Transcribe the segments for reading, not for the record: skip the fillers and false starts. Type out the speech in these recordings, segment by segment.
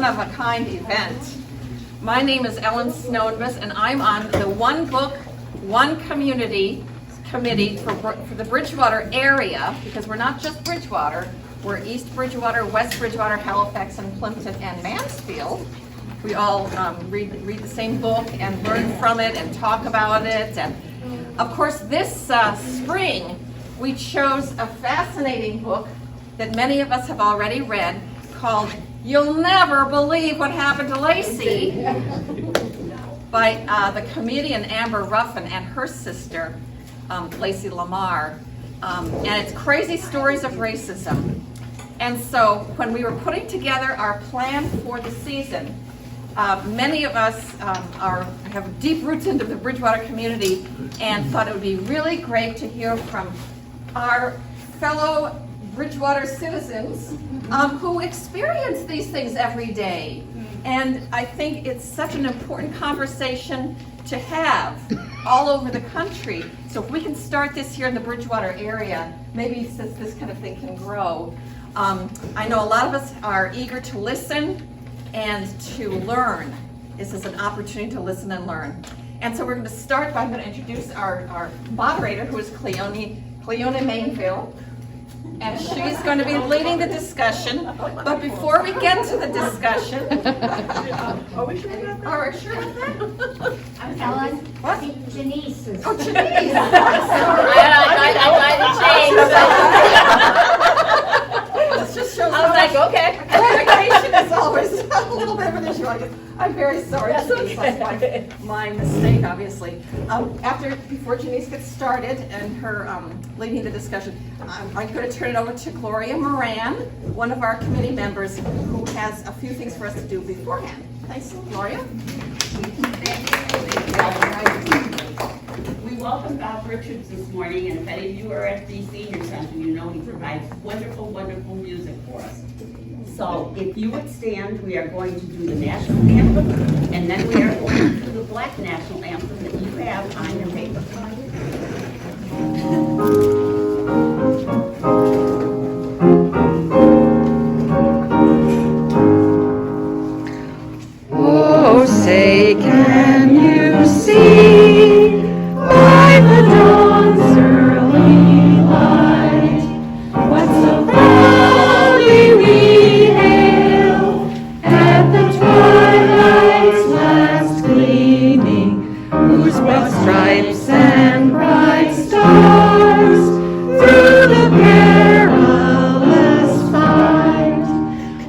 one-of-a-kind event. My name is Ellen Snowdvis, and I'm on the One Book, One Community Committee for the Bridgewater area, because we're not just Bridgewater, we're East Bridgewater, West Bridgewater, Halifax, and Plimpton, and Mansfield. We all read the same book and learn from it and talk about it. And of course, this spring, we chose a fascinating book that many of us have already read called You'll Never Believe What Happened to Lacey by the comedian Amber Ruffin and her sister, Lacey Lamar. And it's crazy stories of racism. And so when we were putting together our plan for the season, many of us have deep roots into the Bridgewater community and thought it would be really great to hear from our fellow Bridgewater citizens who experience these things every day. And I think it's such an important conversation to have all over the country. So if we can start this here in the Bridgewater area, maybe since this kind of thing can grow. I know a lot of us are eager to listen and to learn. This is an opportunity to listen and learn. And so we're going to start by, I'm going to introduce our moderator, who is Cleone Mainville. And she's going to be leading the discussion. But before we get to the discussion, are we sure about that? Are we sure about that? I'm Ellen. What? Janice is. Oh, Janice. This just shows I was like, okay. Clarification is always a little bit of an issue. I'm very sorry. That's okay. My mistake, obviously. Before Janice gets started and her leading the discussion, I'm going to turn it over to Gloria Moran, one of our committee members, who has a few things for us to do beforehand. Thanks, Gloria. We welcome Bob Richards this morning, and if any of you are at the senior center, you know he provides wonderful, wonderful music for us. So if you would stand, we are going to do the national anthem, and then we are going to do the black national anthem that you have on your paper. Oh, say, can you see by the dawn's early light what so proudly we hail at the twilight's last gleaming, whose broad stripes and bright stars through the perilous fight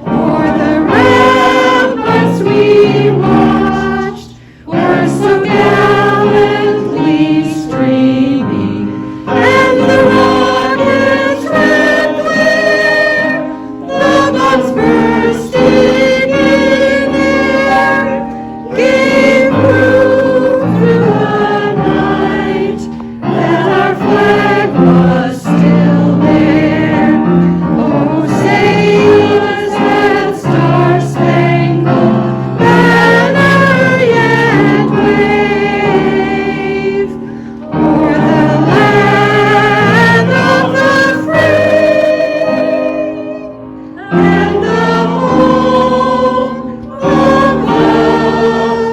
o'er the ramparts we watched were so gallantly streaming, and the rockets red glare, the bombs bursting in air, gave proof through the night that our flag was still there. Oh, sailors, that star-spangled banner yet wave o'er the land of the free and the home of the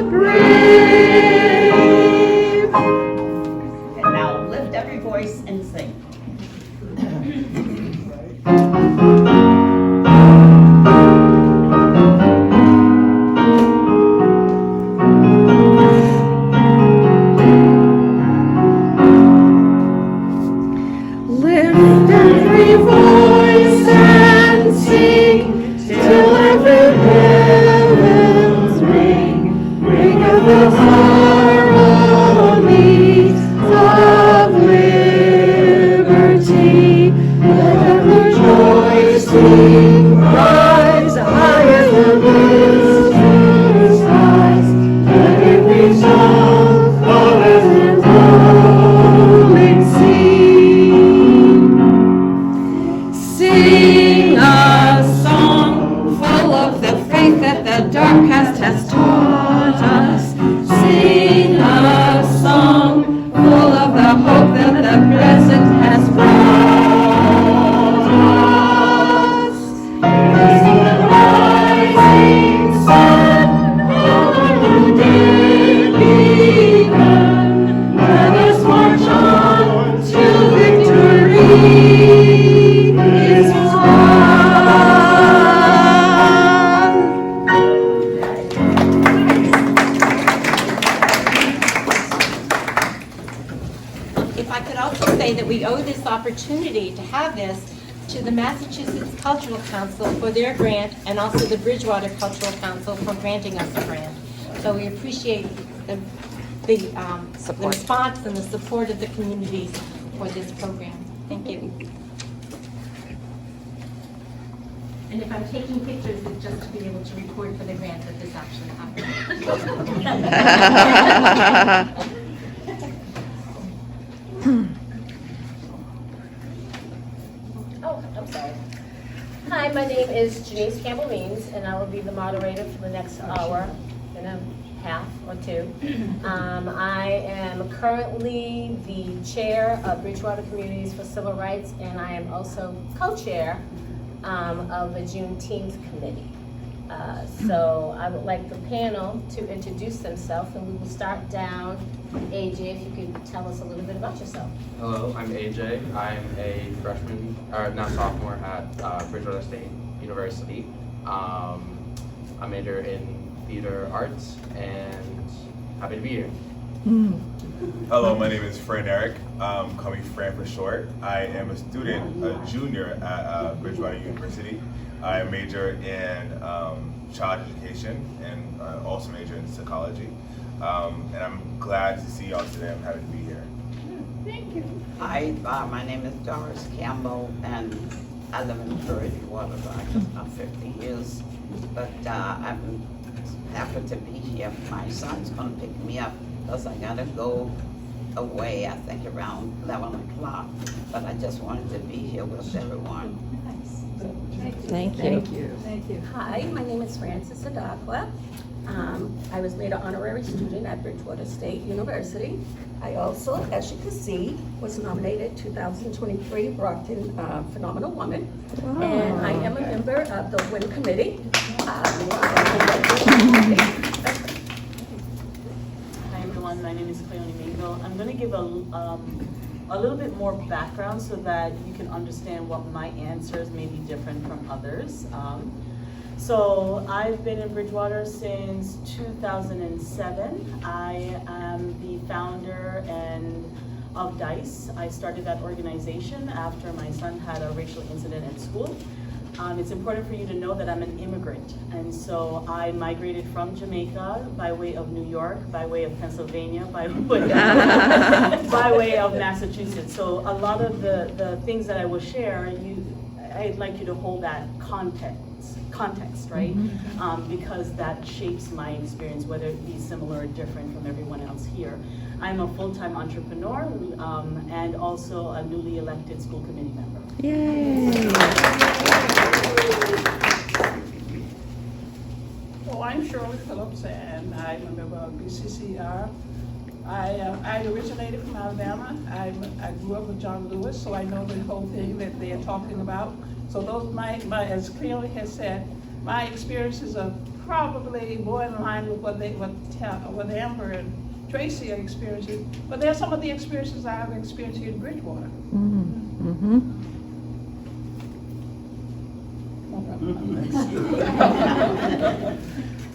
brave. And now lift every voice and sing. Lift every voice and sing till every bell ring. Ring of the harmonies of liberty. Let rejoicing rise higher than distant skies. Let every song of every rolling sea sing a song full of the faith that the dark past has taught us. Sing also say that we owe this opportunity to have this to the Massachusetts Cultural Council for their grant, and also the Bridgewater Cultural Council for granting us a grant. So we appreciate the response and the support of the community for this program. Thank you. And if I'm taking pictures, it's just to be able to record for the grant that this actually happened. Oh, I'm sorry. Hi, my name is Janice Campbell-Means, and I will be the moderator for the next hour and a half or two. I am currently the chair of Bridgewater Communities for Civil Rights, and I am also co-chair of the Juneteenth Committee. So I would like the panel to introduce themselves, and we will start down. AJ, if you could tell us a little bit about yourself. Hello, I'm AJ. I'm a freshman, or now sophomore at Bridgewater State University. I major in theater arts and happy to be here. Hello, my name is Fran Eric. Call me Fran for short. I am a student, a junior at Bridgewater University. I major in child education and also major in psychology. And I'm glad to see y'all today. I'm happy to be here. Hi, my name is Doris Campbell, and I live in Bridgewater. I just about 50 years, but I'm happy to be here. My son's going to pick me up because I got to go away, I think, around 11 o'clock. But I just wanted to be here with everyone. Thank you. Hi, my name is Frances Adakwa. I was made an honorary student at Bridgewater State University. I also, as you can see, was nominated 2023 Brockton Phenomenal Woman. And I am a member of the WIN Committee. Hi everyone, my name is Cleone Mingo. I'm going to give a little bit more background so that you can understand what my answers may be different from others. So I've been in Bridgewater since 2007. I am the founder of DICE. I started that organization after my son had a racial incident at school. It's important for you to know that I'm an immigrant, and so I migrated from Jamaica by way of New York, by way of Pennsylvania, by way of Massachusetts. So a lot of the things that I will share, I'd like you to hold that context, right? Because that shapes my experience, whether it be similar or different from everyone else here. I'm a full-time entrepreneur and also a newly elected school committee member. Yay! Well, I'm Shirley Phillips, and I'm a member of BCCR. I originated from Alabama. I grew up with John Lewis, so I know the whole thing that they are talking about. So those, as Cleone has said, my experiences are probably more in line with what Amber and Tracy are experiencing. But there are some of the experiences I have experienced here in Bridgewater.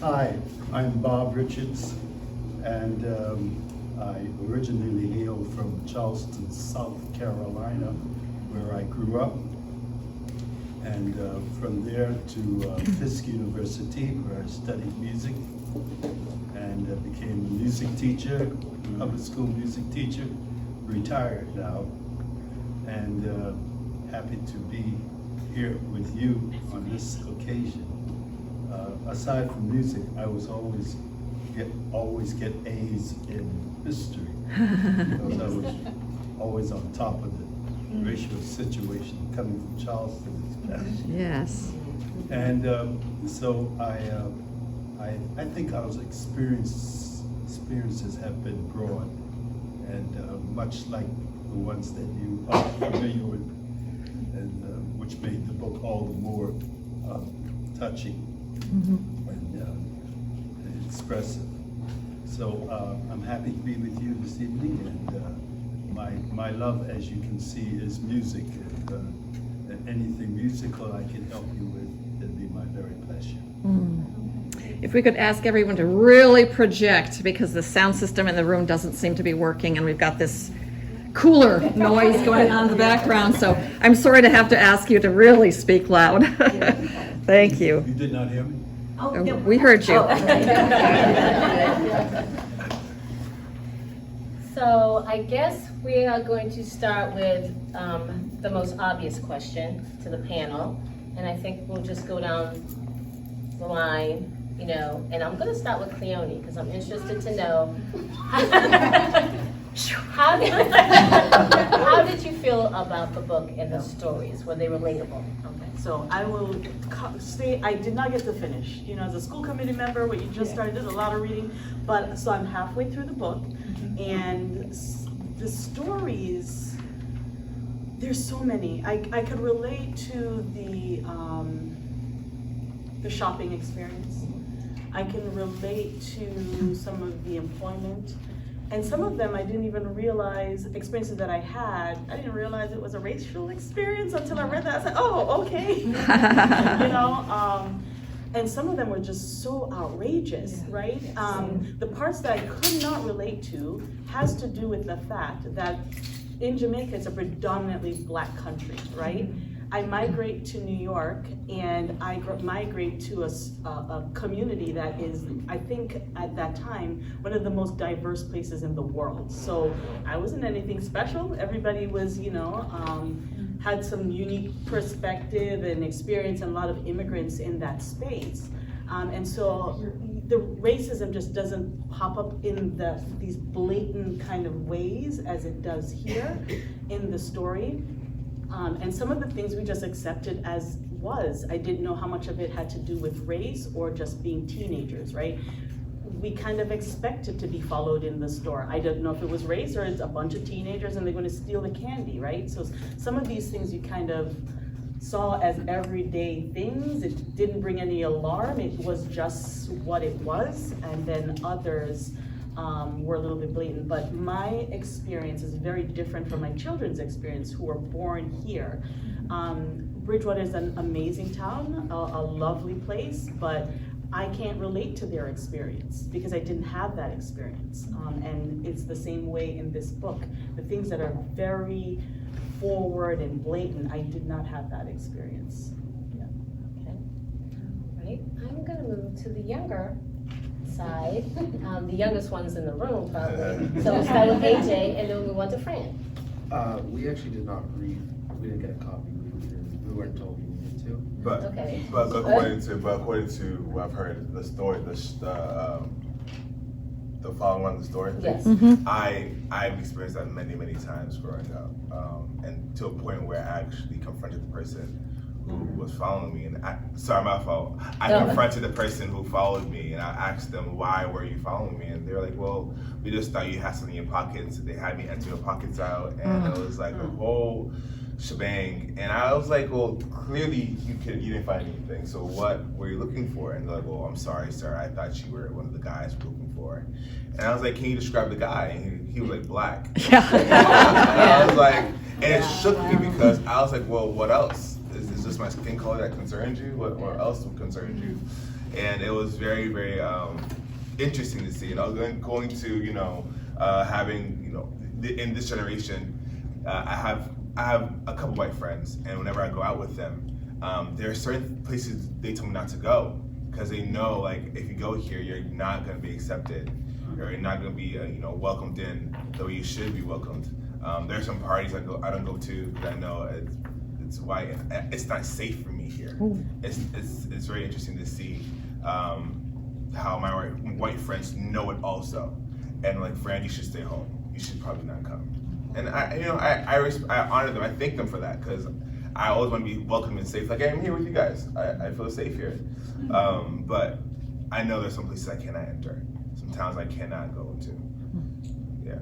Hi, I'm Bob Richards, and I originally hail from Charleston, South Carolina, where I grew up, and from there to Fisk University, where I studied music, and became a music teacher, public school music teacher, retired now, and happy to be here with you on this occasion. Aside from music, I was always get A's in history because I was always on top of the racial situation coming from Charleston. Yes. And so I think our experiences have been broad and much like the ones that you are familiar with, and which made the book all the more touching and expressive. So I'm happy to be with you this evening, and my love, as you can see, is music, and anything musical I can help you with, it'd be my very pleasure. If we could ask everyone to really project, because the sound system in the room doesn't seem to be working, and we've got this cooler noise going on in the background, so I'm sorry to have to ask you to really speak loud. Thank you. You did not hear me? We heard you. So I guess we are going to start with the most obvious question to the panel. And I think we'll just go down the line, you know, and I'm gonna start with Cleone because I'm interested to know how did you feel about the book and the stories? Were they relatable? Okay, so I will say I did not get to finish. You know, as a school committee member, what you just started is a lot of reading, but so I'm halfway through the book, and the stories. There's so many. I could relate to the shopping experience. I can relate to some of the employment. And some of them I didn't even realize, experiences that I had, I didn't realize it was a racial experience until I read that. I said, oh, okay. You know, and some of them were just so outrageous, right? The parts that I could not relate to has to do with the fact that in Jamaica, it's a predominantly Black country, right? I migrate to New York, and I migrate to a community that is, I think at that time, one of the most diverse places in the world. So I wasn't anything special. Everybody was, you know, had some unique perspective and experience, and a lot of immigrants in that space. And so the racism just doesn't pop up in these blatant kind of ways as it does here in the story. And some of the things we just accepted as was. I didn't know how much of it had to do with race or just being teenagers, right? We kind of expected to be followed in the store. I don't know if it was race or it's a bunch of teenagers and they're going to steal the candy, right? So some of these things you kind of saw as everyday things. It didn't bring any alarm. It was just what it was. And then others were a little bit blatant, but my experience is very different from my children's experience who were born here. Bridgewater is an amazing town, a lovely place, but I can't relate to their experience because I didn't have that experience. And it's the same way in this book. The things that are very forward and blatant, I did not have that experience. Yeah. Okay. Right. I'm gonna move to the younger side. The youngest one's in the room probably. So we'll start with AJ and then we move on to Fran. We actually did not read. We didn't get a copy. We weren't told we needed to. But Okay. but according to what I've heard, the story, the following one of the story. Yes. I've experienced that many times growing up, and to a point where I actually confronted the person who was following me, and sorry, my fault. I confronted the person who followed me, and I asked them, why were you following me? And they were like, well, we just thought you had something in your pockets. They had me empty my pockets out, and it was like a whole shebang. And I was like, well, clearly you didn't find anything, so what were you looking for? And they're like, well, I'm sorry, sir, I thought you were one of the guys we're looking for. And I was like, can you describe the guy? And he was like, black. Yeah. And I was like, and it shook me because I was like, well, what else? Is this my skin color that concerns you? What else concerns you? And it was very, very interesting to see. And I was going to, you know, having, you know, in this generation, I have a couple white friends, and whenever I go out with them, there are certain places they tell me not to go because they know, like, if you go here, you're not going to be accepted, or you're not going to be, you know, welcomed in the way you should be welcomed. There are some parties I don't go to that I know it's why it's not safe for me here. It's very interesting to see how my white friends know it also, and like, Fran, you should stay home. You should probably not come. And I honor them. I thank them for that because I always want to be welcome and safe. Like, I'm here with you guys. I feel safe here. But I know there's some places I cannot enter. Some towns I cannot go into. Yeah.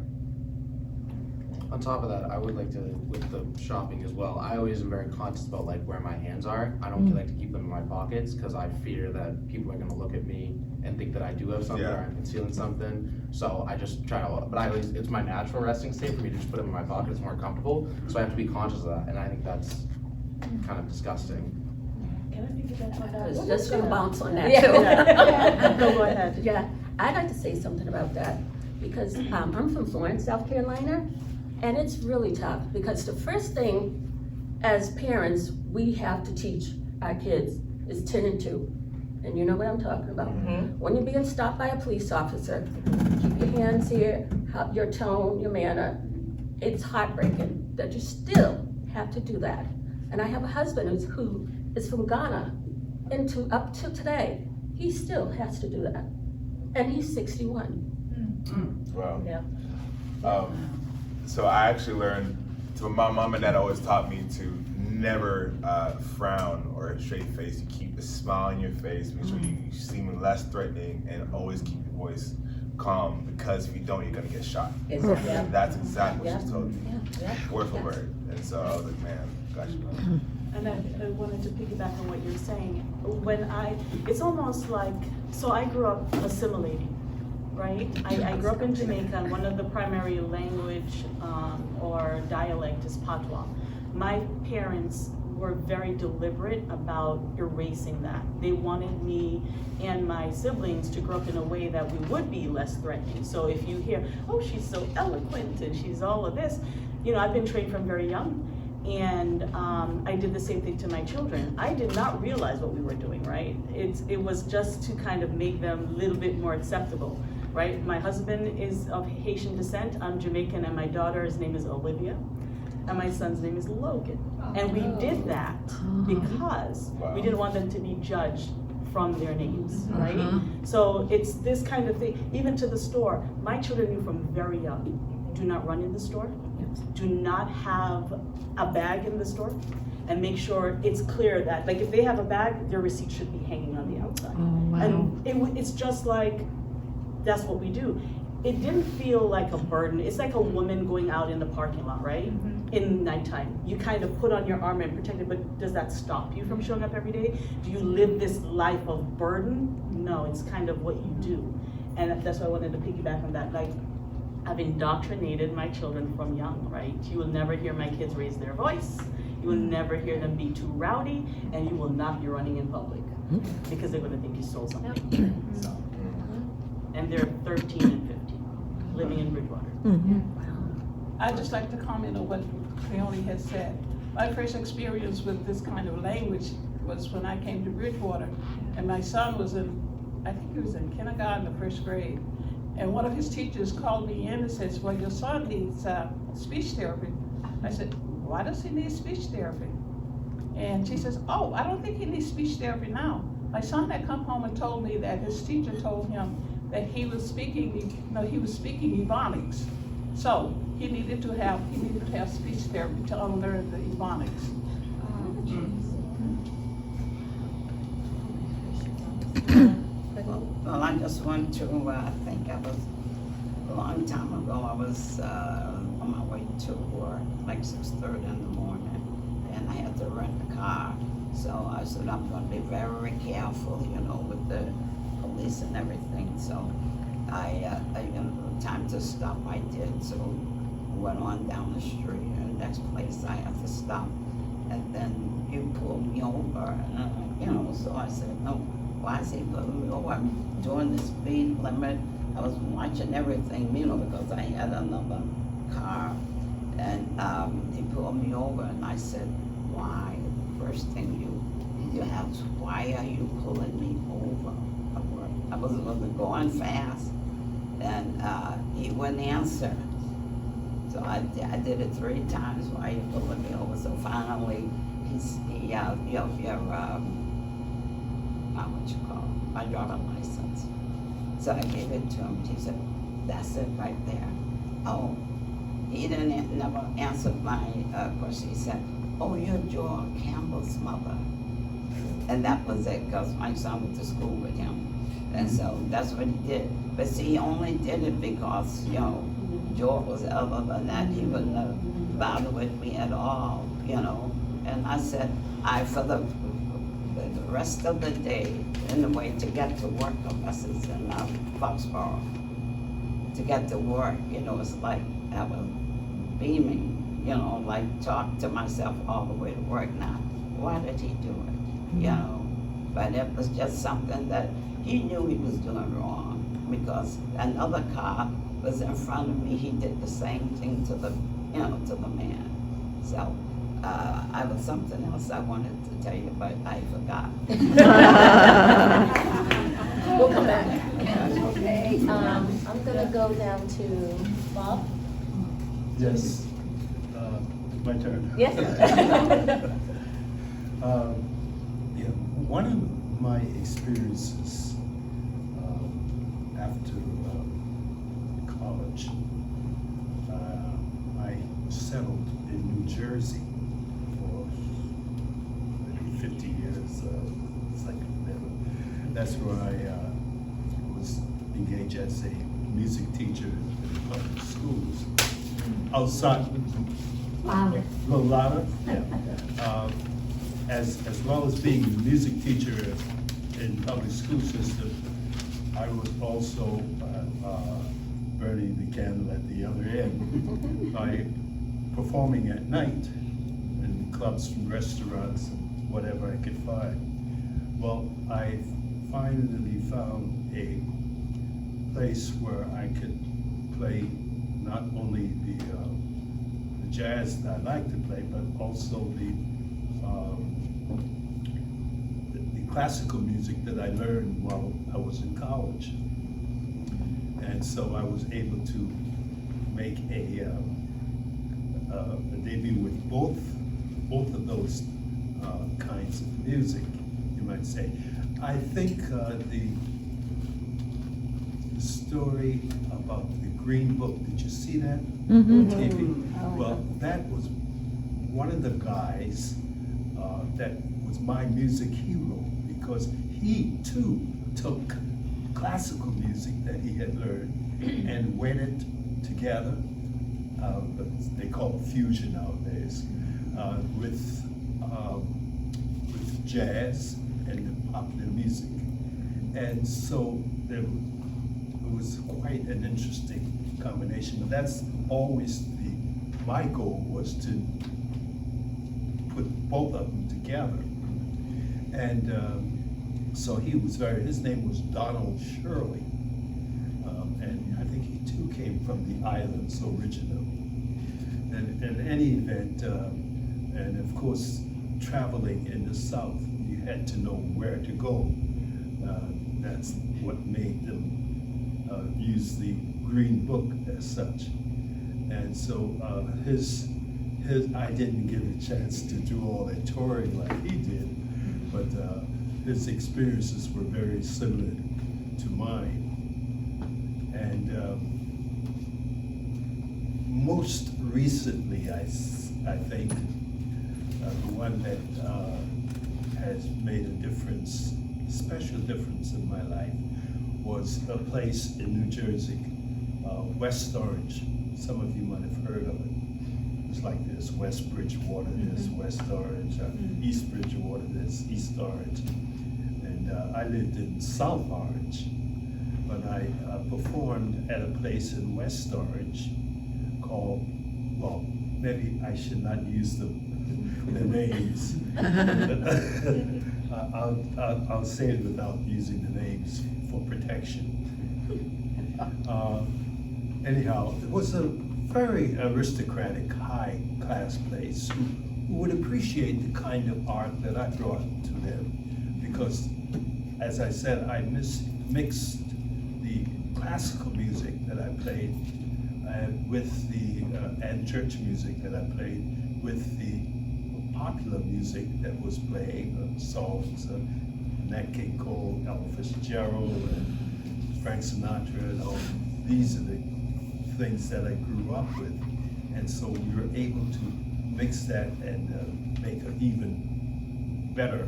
On top of that, I would like to, with the shopping as well, I always am very conscious about like where my hands are. I don't like to keep them in my pockets because I fear that people are going to look at me and think that I do have something or I'm concealing something. So I just try to, but it's my natural resting state for me to just put them in my pocket. It's more comfortable. So I have to be conscious of that. And I think that's kind of disgusting. Can I piggyback on that? I was just gonna bounce on that Yeah. too. Yeah. Go ahead. Yeah, I'd like to say something about that, because I'm from Florence, South Carolina, And it's really tough, because the first thing as parents we have to teach our kids is 10 and 2. And you know what I'm talking about. When you're being stopped by a police officer, keep your hands here, your tone, your manner. It's heartbreaking that you still have to do that. And I have a husband who is from Ghana, and up till today, he still has to do that. And he's 61. Wow. Yeah. So I actually learned, so my mom and dad always taught me to never frown or a straight face. You keep a smile on your face, make sure you seem less threatening, and always keep your voice calm, because if you don't, you're gonna get shot. Exactly. And that's exactly what she told me, Yeah. word for word. And so I was like, man, gosh. And I wanted to piggyback on what you're saying. It's almost like, so I grew up assimilating, right? I grew up in Jamaica, and one of the primary language or dialect is Patois. My parents were very deliberate about erasing that. They wanted me and my siblings to grow up in a way that we would be less threatening. So if you hear, oh, she's so eloquent and she's all of this, I've been trained from very young. And I did the same thing to my children. I did not realize what we were doing, right? It was just to kind of make them a little bit more acceptable, right? My husband is of Haitian descent. I'm Jamaican, and my daughter's name is Olivia, and my son's name is Logan. And we did that because we didn't want them to be judged from their names, right? So it's this kind of thing. Even to the store, my children knew from very young, do not run in the store, do not have a bag in the store, and make sure it's clear that, like, if they have a bag, their receipt should be hanging on the outside. And it's just like, that's what we do. It didn't feel like a burden. It's like a woman going out in the parking lot, right? In nighttime. You kind of put on your armor and protect it, but does that stop you from showing up every day? Do you live this life of burden? No, it's kind of what you do. And that's why I wanted to piggyback on that. Like, I've indoctrinated my children from young, right? You will never hear my kids raise their voice. You will never hear them be too rowdy, and you will not be running in public because they're gonna think you stole something. So, and they're 13 and 15, living in Bridgewater. I'd just like to comment on what Cleone has said. My first experience with this kind of language was when I came to Bridgewater, and my son was I think he was in kindergarten or first grade. And one of his teachers called me in and says, well, your son needs speech therapy. I said, why does he need speech therapy? And she says, oh, I don't think he needs speech therapy now. My son had come home and told me that his teacher told him that he was speaking Ebonics. So he needed to have speech therapy to unlearn the Ebonics. Well, I just want to, I think I was, a long time ago, I was on my way to work, like 6:30 in the morning, and I had to rent a car. So I said, I'm gonna be very careful, with the police and everything. So time to stop, I did. So went on down the street, and the next place I had to stop. And then you pulled me over, and, so I said, no, why is he pulling me over? I'm doing the speed limit. I was watching everything, because I had another car. And he pulled me over, and I said, why? First thing you asked, why are you pulling me over? I was going fast, and he wouldn't answer. So I did it 3 times while he pulling me over. So finally, my driver's license. So I gave it to him. He said, that's it right there. Oh, he never answered my question. He said, oh, you're Joel Campbell's mother. And that was it, because my son went to school with him. And so that's what he did. But see, he only did it because, Joel was other than that. He wouldn't have bothered with me at all, And I said, for the rest of the day, anyway, to get to work, the buses in Foxborough, to get to work, it's like I was beaming, like talk to myself all the way to work. Now, why did he do it? But it was just something that he knew he was doing wrong, because another car was in front of me. He did the same thing to the to the man. So I was something else I wanted to tell you, but I forgot. We'll come back. Okay, I'm gonna go down to Bob. Yes, my turn. Yes. Yeah, one of my experiences after college, I settled in New Jersey for maybe 50 years. That's where I was engaged as a music teacher in public schools. Outside, a little louder? Yeah. As well as being a music teacher in public school system, I was also burning the candle at the other end by performing at night in clubs and restaurants and whatever I could find. Well, I finally found a place where I could play not only the jazz that I like to play, but also the classical music that I learned while I was in college. And so I was able to make a debut with both of those kinds of music, you might say. I think the story about the Green Book, did you see that on TV? Well, that was one of the guys that was my music hero, because he too took classical music that he had learned and went it together, they call it fusion nowadays, with jazz and popular music. And so it was quite an interesting combination. But that's always my goal, was to put both of them together. And so his name was Donald Shirley. And I think he too came from the islands originally. And in any event, and of course, traveling in the South, you had to know where to go. That's what made them use the Green Book as such. And so I didn't get a chance to do all that touring like he did, but his experiences were very similar to mine. And most recently, I think, the one that has made a difference, special difference in my life, was a place in New Jersey, West Orange. Some of you might have heard of it. It's like this: West Bridgewater, there's West Orange, East Bridgewater, there's East Orange. And I lived in South Orange, but I performed at a place in West Orange called, well, maybe I should not use the names. I'll say it without using the names for protection. Anyhow, it was a very aristocratic, high-class place who would appreciate the kind of art that I brought to them, because, as I said, I mixed the classical music that I played with the and church music that I played with the popular music that was playing, songs of Nat King Cole, Ella Fitzgerald, and Frank Sinatra, and all. These are the things that I grew up with, and so we were able to mix that and make an even better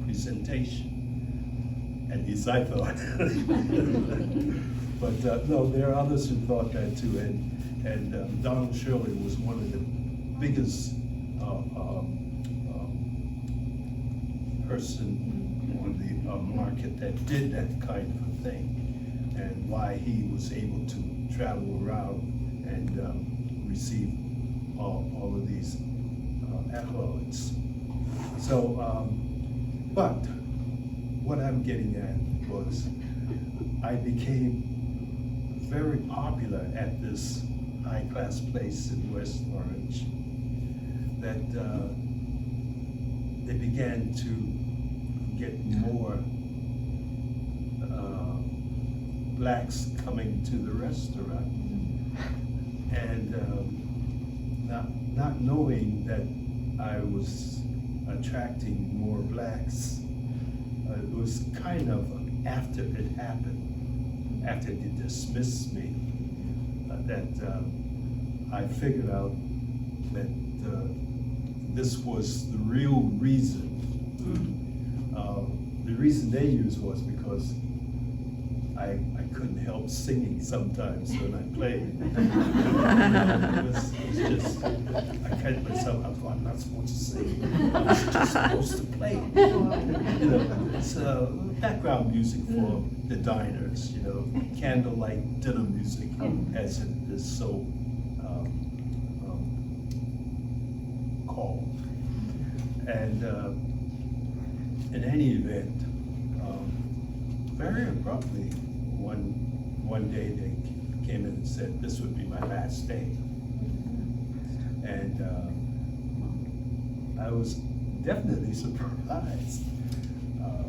presentation. At least I thought. But no, there are others who thought that too, and Donald Shirley was one of the biggest person on the market that did that kind of a thing, and why he was able to travel around and receive all of these accolades. So, but what I'm getting at was I became very popular at this high-class place in West Orange, that they began to get more blacks coming to the restaurant. And not knowing that I was attracting more blacks, it was kind of after it happened, after they dismissed me, that I figured out that this was the real reason. The reason they used was because I couldn't help singing sometimes when I played. It was just, I kept myself, I thought I'm not supposed to sing. I'm just supposed to play. It's background music for the diners, candlelight dinner music, as it is so called. And in any event, very abruptly, one day they came in and said this would be my last day. And I was definitely surprised.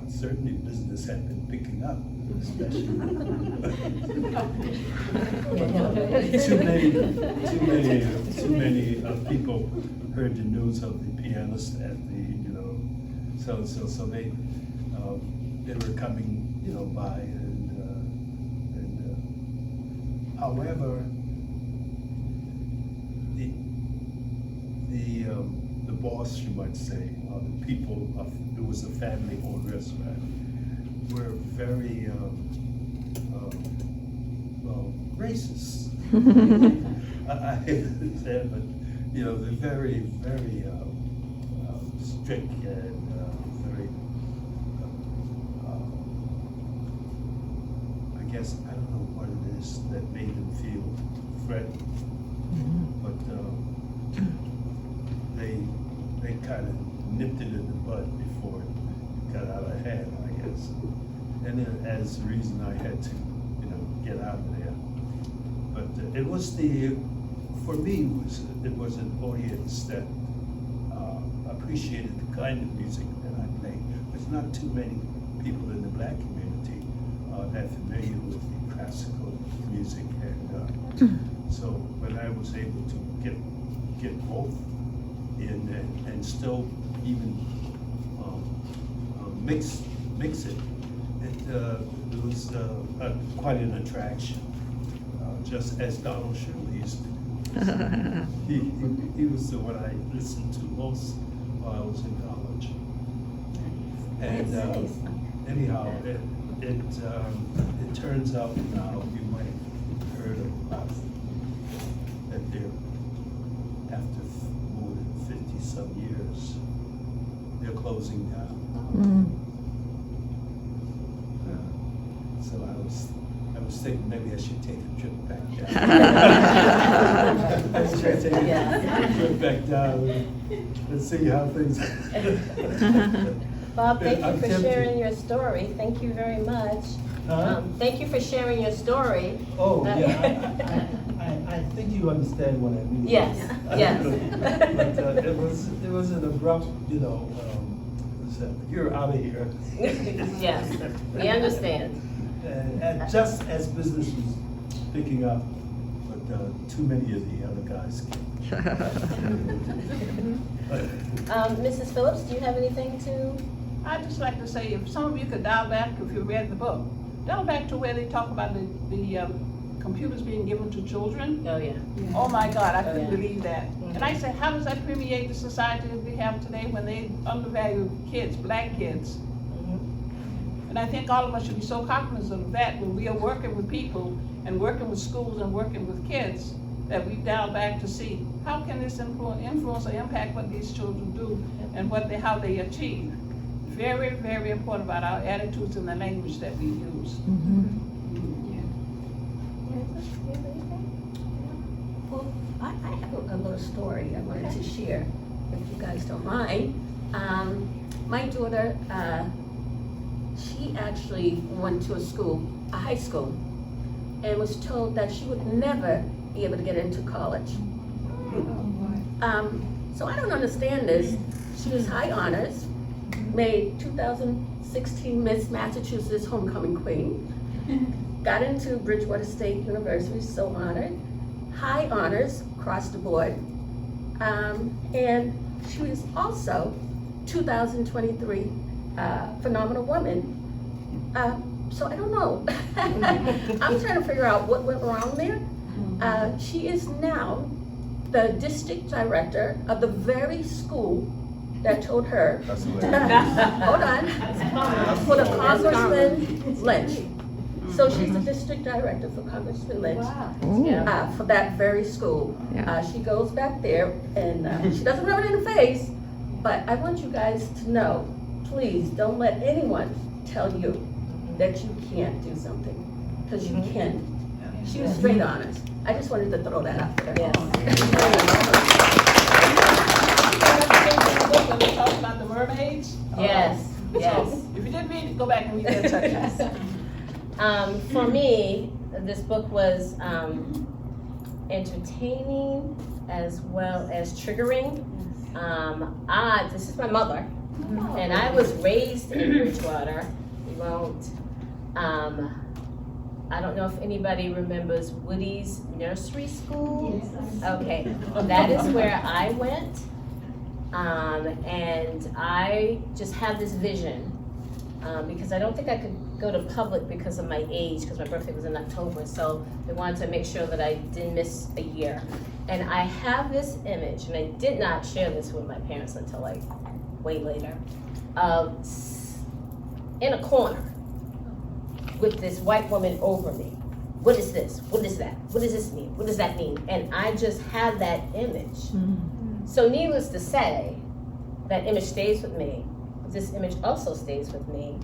Certainly business had been picking up, especially. Too many people heard the news of the pianist at the, so they were coming, by, and however, the boss, you might say, the people it was a family-owned restaurant, were very racist. I hate to say it, but they're very, very strict and very. I guess I don't know what it is that made them feel threatened, but they kind of nipped it in the bud before it got out of hand, I guess. And then as the reason I had to, get out of there. But it was for me, it was an audience that appreciated the kind of music that I played. There's not too many people in the black community that familiar with the classical music, and so when I was able to get both in and still even mix it, it was quite an attraction. Just as Donald Shirley used to do. He was the one I listened to most while I was in college. And anyhow, it turns out now, you might have heard about that they're, after more than 50-some years, they're closing down. So I was thinking maybe I should take a trip back down. I should take a trip back down and see how things. Bob, thank you I'm for tempted. sharing your story. Thank you very much. Huh? Thank you for sharing your story. Oh, yeah, I think you understand what I mean. Yes, yes. But it was an abrupt, you're out of here. Yes, we understand. And just as business was picking up, but too many of the other guys came. Mrs. Phillips, do you have anything to? I'd just like to say, if some of you could dial back, if you read the book, dial back to where they talk about the computers being given to children. Oh, yeah. Oh my God, I couldn't yeah. believe that. And I said, how does that permeate the society that we have today when they undervalue kids, black kids? And I think all of us should be so cognizant of that when we are working with people and working with schools and working with kids, that we dial back to see how can this influence or impact what these children do and how they achieve. Very, very important about our attitudes and the language that we use. Well, I have a little story I wanted to share, if you guys don't mind. My daughter, she actually went to a high school, and was told that she would never be able to get into college. So I don't understand this. She was high honors, made 2016 Miss Massachusetts Homecoming Queen, got into Bridgewater State University, so honored, high honors across the board, and she was also 2023 Phenomenal Woman. So I don't know. I'm trying to figure out what went wrong there. She is now the district director of the very school that told her, That's hold hilarious. on, for the Congressman Lynch. So she's the district director for Congressman Lynch, for that very school. She goes back there and she doesn't rub it in the face, but I want you guys to know, please don't let anyone tell you that you can't do something, because you can. She was straight honest. I just wanted to throw that out there. When we talked about the mermaids. Yes, yes. So if you didn't read it, go back and read that section. For me, this book was entertaining as well as triggering. This is my mother, and I was raised in Bridgewater. We won't. I don't know if anybody remembers Woody's nursery school. Okay, that is where I went, and I just have this vision because I don't think I could go to public because of my age, because my birthday was in October, so they wanted to make sure that I didn't miss a year. And I have this image, and I did not share this with my parents until like way later, in a corner with this white woman over me. What is this? What is that? What does this mean? What does that mean? And I just had that image. So needless to say, that image stays with me. This image also stays with me.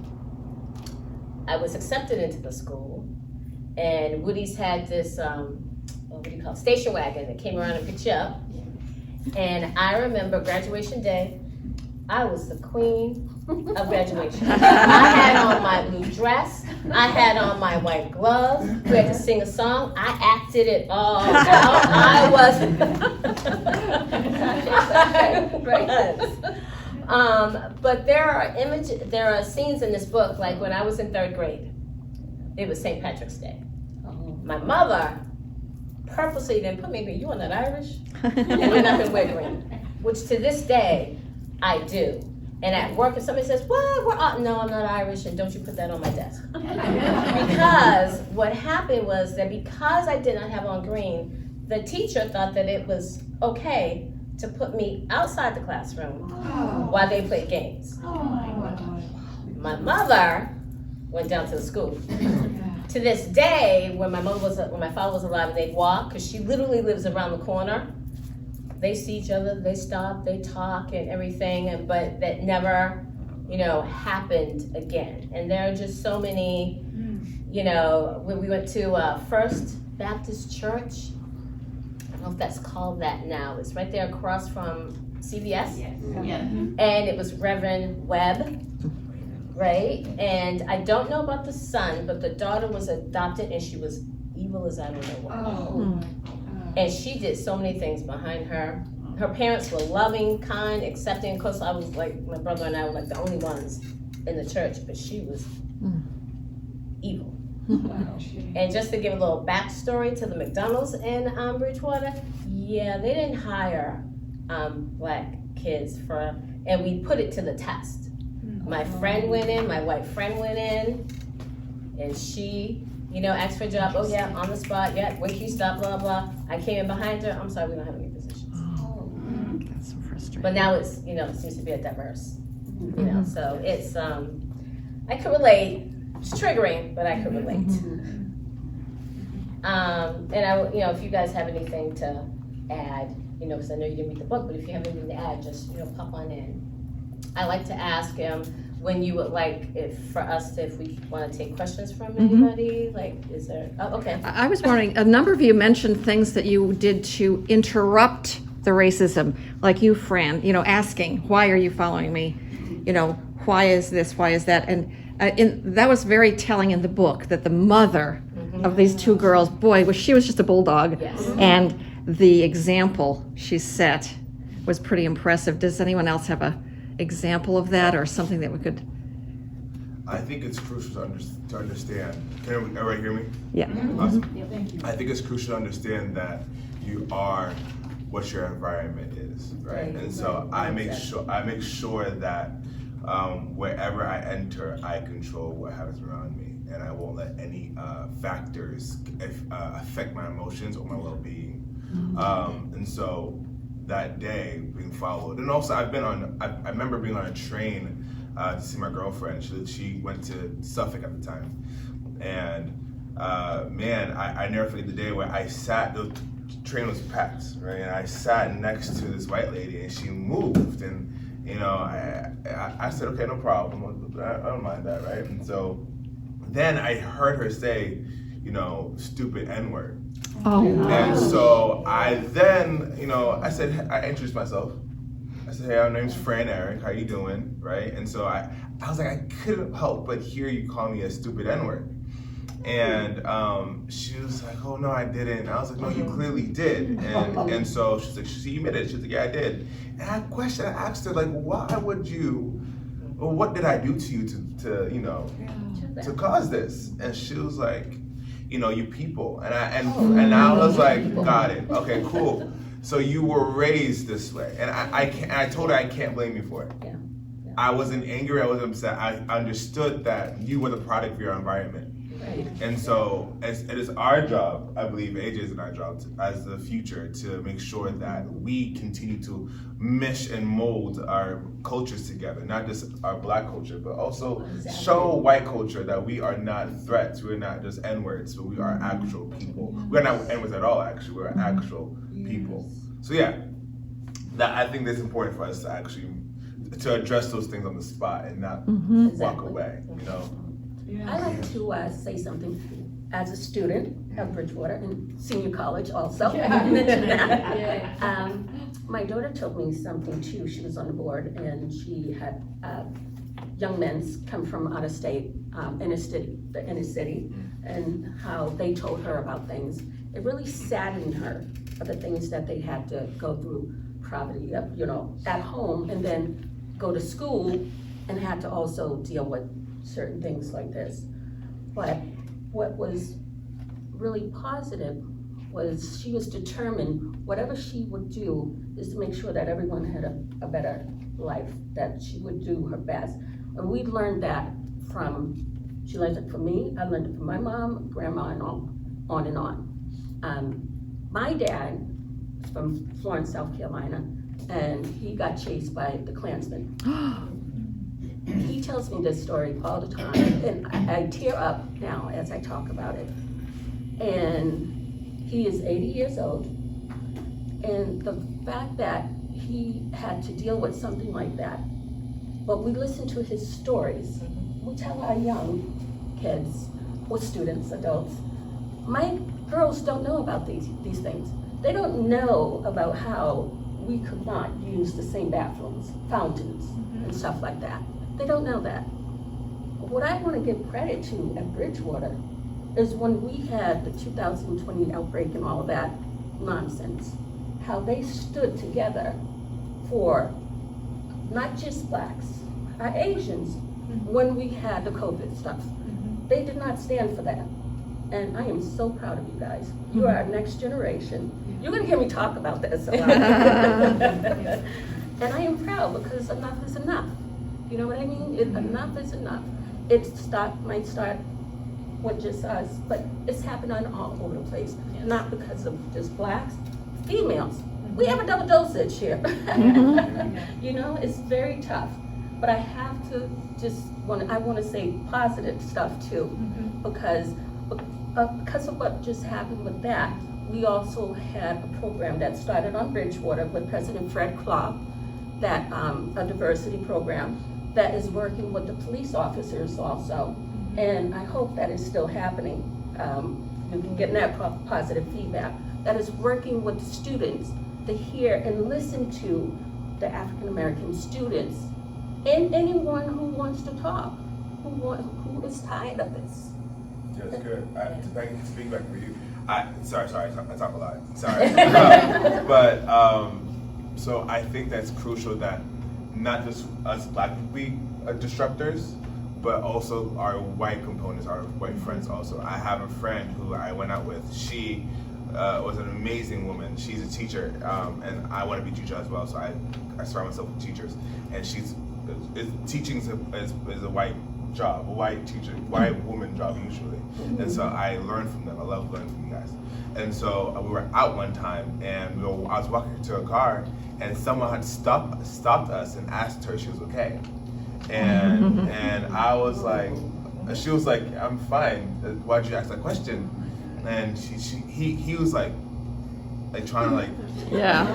I was accepted into the school, and Woody's had this, what do you call it, station wagon that came around and picked you up. And I remember graduation day, I was the queen of graduation. I had on my blue dress, I had on my white gloves, we had to sing a song, I acted it all out. I was, but there are scenes in this book, like when I was in 3rd grade, it was St. Patrick's Day. My mother purposely didn't put me, but you are not Irish, and you're not gonna wear green, which to this day, I do. And at work, if somebody says, well, no, I'm not Irish, and don't you put that on my desk. Because what happened was that because I did not have on green, the teacher thought that it was okay to put me outside the classroom while they played games. My mother went down to the school. To this day, when my father was alive and they'd walk, because she literally lives around the corner, they see each other, they stop, they talk and everything, but that never, happened again. And there are just so many, when we went to First Baptist Church, I don't know if that's called that now, it's right there across from CVS. Yeah. And it was Reverend Webb, right? And I don't know about the son, but the daughter was adopted and she was evil as I don't know what. And she did so many things behind her. Her parents were loving, kind, accepting. Of course, I was like, my brother and I were like the only ones in the church, but she was evil. And just to give a little backstory to the McDonald's in Bridgewater, they didn't hire black kids and we put it to the test. My friend went in, my white friend went in, and she, asked for a job. Oh yeah, on the spot. Yeah, where can you stop? Blah blah. I came in behind her. I'm sorry, we don't have any positions. That's so frustrating. But now it's, it seems to be a diverse. So it's I could relate. It's triggering, but I could relate. And I, if you guys have anything to add, because I know you didn't read the book, but if you have anything to add, just pop on in. I like to ask when you would like if we want to take questions from anybody. Like, is there? Oh, okay. I was wondering, a number of you mentioned things that you did to interrupt the racism, like you, Fran, asking, why are you following me? Why is this? Why is that? And that was very telling in the book, that the mother of these two girls. Boy, she was just a bulldog. Yes. And the example she set was pretty impressive. Does anyone else have a example of that or something that we could? I think it's crucial to understand. Can everybody hear me? Yeah. Awesome. I think it's crucial to understand that you are what your environment is, right? And so I make sure that wherever I enter, I control what happens around me, and I won't let any factors affect my emotions or my well-being. And so that day being followed, and also I remember being on a train to see my girlfriend. She went to Suffolk at the time, and man, I never forget the day where I sat. The train was packed, right? And I sat next to this white lady, and she moved, and I said, okay, no problem. I don't mind that, right? And so then I heard her say, stupid N-word. Oh, wow. And so I then, I said, I introduced myself. I said, hey, my name's Fran Eric, how you doing, right? And so I was like, I couldn't help but hear you call me a stupid N-word. And she was like, oh, no, I didn't. And I was like, no, you clearly did. And so she's like, you admitted it. She's like, yeah, I did. And I asked her, like, why would you, or what did I do to you to cause this? And she was like, you people. And I was like, got it. Okay, cool. So you were raised this way. And I told her I can't blame you for it. Yeah. I wasn't angry, I wasn't upset. I understood that you were the product of your environment. Right. And so it is our job, I believe, AJ's and our job as the future to make sure that we continue to mesh and mold our cultures together, not just our Black culture, but also show white culture that we are not threats, we're not just N-words, but we are actual people. We're not N-words at all, actually, we're actual people. So yeah, I think that's important for us to actually to address those things on the spot and not walk away, I like to say something. As a student at Bridgewater and senior college also, I mentioned that. My daughter told me something too. She was on the board and she had young men come from out of state, the inner city, and how they told her about things. It really saddened her of the things that they had to go through, poverty, at home, and then go to school and had to also deal with certain things like this. But what was really positive was she was determined whatever she would do is to make sure that everyone had a better life, that she would do her best. And we learned that she learned it from me, I learned it from my mom, grandma, and on and on. My dad is from Florence, South Carolina, and he got chased by the Klansmen. He tells me this story all the time, and I tear up now as I talk about it. And he is 80 years old, and the fact that he had to deal with something like that, but we listen to his stories. We tell our young kids, or students, adults, my girls don't know about these things. They don't know about how we could not use the same bathrooms, fountains, and stuff like that. They don't know that. What I want to give credit to at Bridgewater is when we had the 2020 outbreak and all of that nonsense, how they stood together for not just Blacks, our Asians, when we had the COVID stuff. They did not stand for that. And I am so proud of you guys. You are our next generation. You're gonna hear me talk about this a lot. And I am proud because enough is enough. You know what I mean? Enough is enough. It might start with just us, but it's happening all over the place. Yes. Not because of just Blacks, females. We have a double dosage here. It's very tough. But I have to I want to say positive stuff too, because of what just happened with that, we also had a program that started on Bridgewater with President Fred Clark, that a diversity program that is working with the police officers also. And I hope that is still happening. We've been getting that positive feedback. That is working with students to hear and listen to the African American students and anyone who wants to talk, who is tired of this. That's good. To speak back for you. Sorry, I talk a lot. Sorry. So I think that's crucial that not just us black people be disruptors, but also our white components, our white friends also. I have a friend who I went out with. She was an amazing woman. She's a teacher, and I want to be a teacher as well, so I surround myself with teachers. And teaching is a white job, a white teacher, white woman job usually. And so I learned from them. I love learning from you guys. And so we were out one time, and I was walking to a car, and someone had stopped us and asked her if she was okay. And I was like, she was like, I'm fine. Why'd you ask that question? And he was like trying to like. Yeah.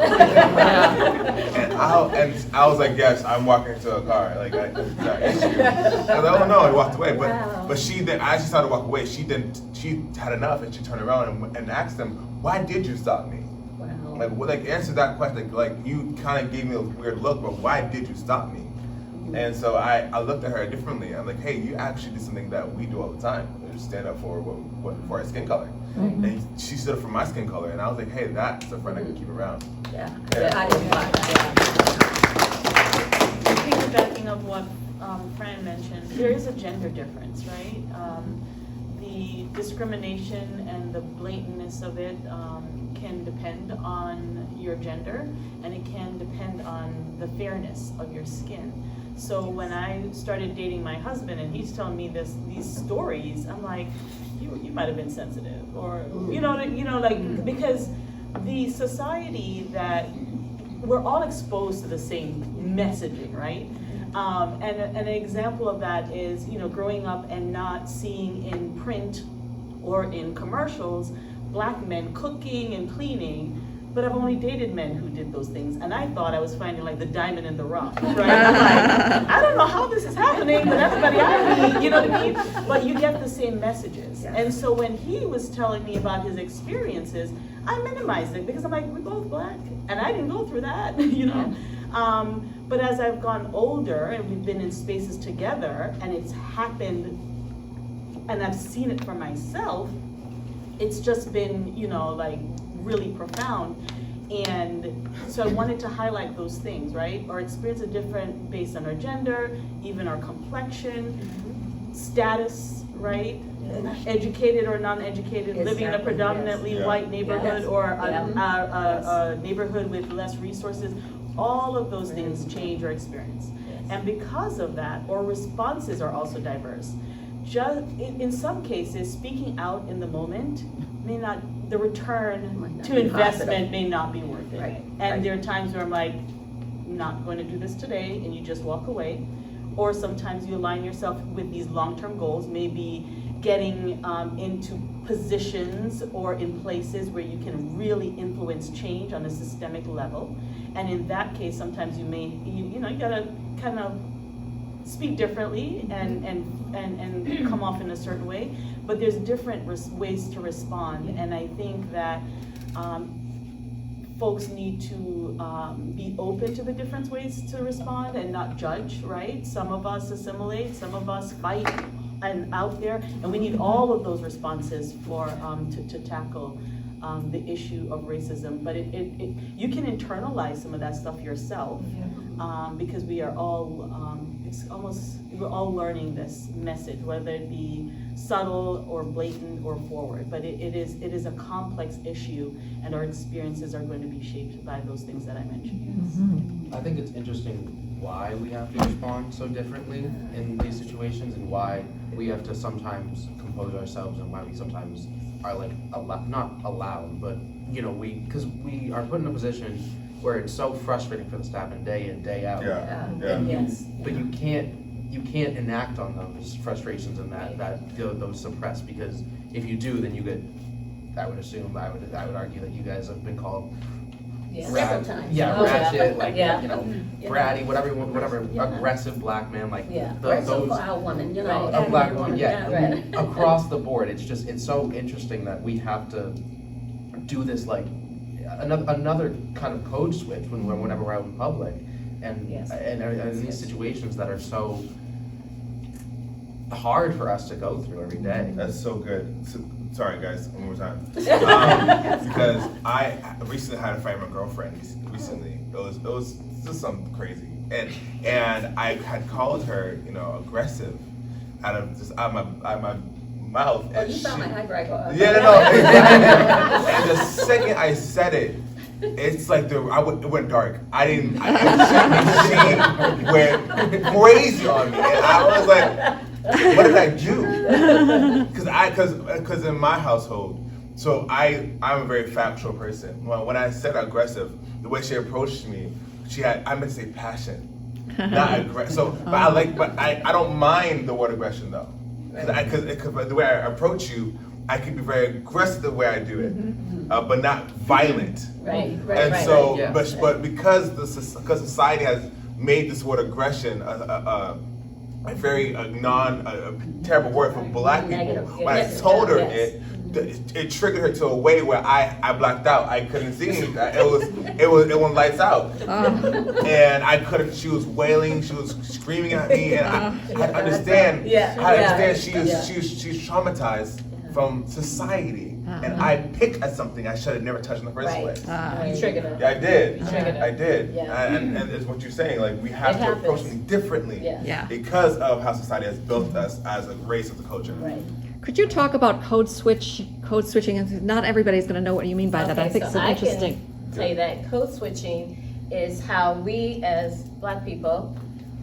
And I was like, yes, I'm walking to a car. Like, that issue. I was like, oh no, I walked away. But she then, as she started to walk away, she had enough, and she turned around and asked him, why did you stop me? Wow. Like answer that question. Like you kind of gave me a weird look, but why did you stop me? And so I looked at her differently. I'm like, hey, you actually did something that we do all the time. We just stand up for our skin color. Mm-hmm. And she stood up for my skin color, and I was like, hey, that's a friend I can keep around. Yeah. Yeah. I didn't like that. Piggybacking of what Fran mentioned, there is a gender difference, right? The discrimination and the blatantness of it can depend on your gender, and it can depend on the fairness of your skin. So when I started dating my husband and he's telling me these stories, I'm like, you might have been sensitive, or because the society that we're all exposed to the same messaging, right? And an example of that is, growing up and not seeing in print or in commercials black men cooking and cleaning, but I've only dated men who did those things, and I thought I was finding like the diamond in the rough, right? I'm like, I don't know how this is happening, but everybody I meet, you know what I mean? But you get the same messages. And so when he was telling me about his experiences, I minimized it because I'm like, we're both black, and I didn't go through that, But as I've gone older and we've been in spaces together and it's happened and I've seen it for myself, it's just been, really profound. And so I wanted to highlight those things, right? Our experience is different based on our gender, even our complexion, status, right? Educated or non-educated, living in a predominantly white neighborhood or a neighborhood with less resources. All of those things change our experience. And because of that, our responses are also diverse. Just in some cases, speaking out in the moment may not, the return to investment may not be worth it. Right. And there are times where I'm like, not going to do this today, and you just walk away. Or sometimes you align yourself with these long-term goals, maybe getting into positions or in places where you can really influence change on a systemic level. And in that case, sometimes you may, you gotta kind of speak differently and come off in a certain way. But there's different ways to respond, and I think that folks need to be open to the different ways to respond and not judge, right? Some of us assimilate, some of us fight and out there, and we need all of those responses for to tackle the issue of racism. But you can internalize some of that stuff yourself, because we are all we're all learning this message, whether it be subtle or blatant or forward. But it is a complex issue, and our experiences are going to be shaped by those things that I mentioned. I think it's interesting why we have to respond so differently in these situations, and why we have to sometimes compose ourselves, and why we sometimes are like not allowed, but because we are put in a position where it's so frustrating for the staff and day in, day out. But you can't enact on those frustrations and those suppressed, because if you do, then you get, I would argue that you guys have been called Several times. ratchet, bratty, whatever, aggressive black man, Those a woman, a black woman, right. across the board. It's so interesting that we have to do this another kind of code switch whenever we're out in public, and these situations that are so hard for us to go through every day. That's so good. Sorry guys, one more time. Because I recently had a fight with my girlfriend recently. It was just something crazy. And I had called her, aggressive out of my mouth. Oh, you found my hyper. Yeah, no. And the second I said it, it's like it went dark. She went crazy on me, and I was like, "What did I do?" Because in my household, so I'm a very factual person. When I said aggressive, the way she approached me, I meant to say passion, not aggressive. So, but I don't mind the word aggression though, because the way I approach you, I can be very aggressive the way I do it, but not violent. Right. But because society has made this word aggression a very terrible word for black people. Negative. When I told her it triggered her to a way where I blacked out. I couldn't see anything. It went lights out, and I couldn't. She was wailing. She was screaming at me, and I understand. I understand. She's traumatized from society, and I picked at something I should have never touched in the first place. You triggered her. Yeah, I did. You triggered her. I did. Yeah. And it's what you're saying. Like we have to approach things differently because of how society has built us as a race, as a culture. Right. Could you talk about code switching? And not everybody's going to know what you mean by that. I think it's interesting. I can tell you that code switching is how we as black people,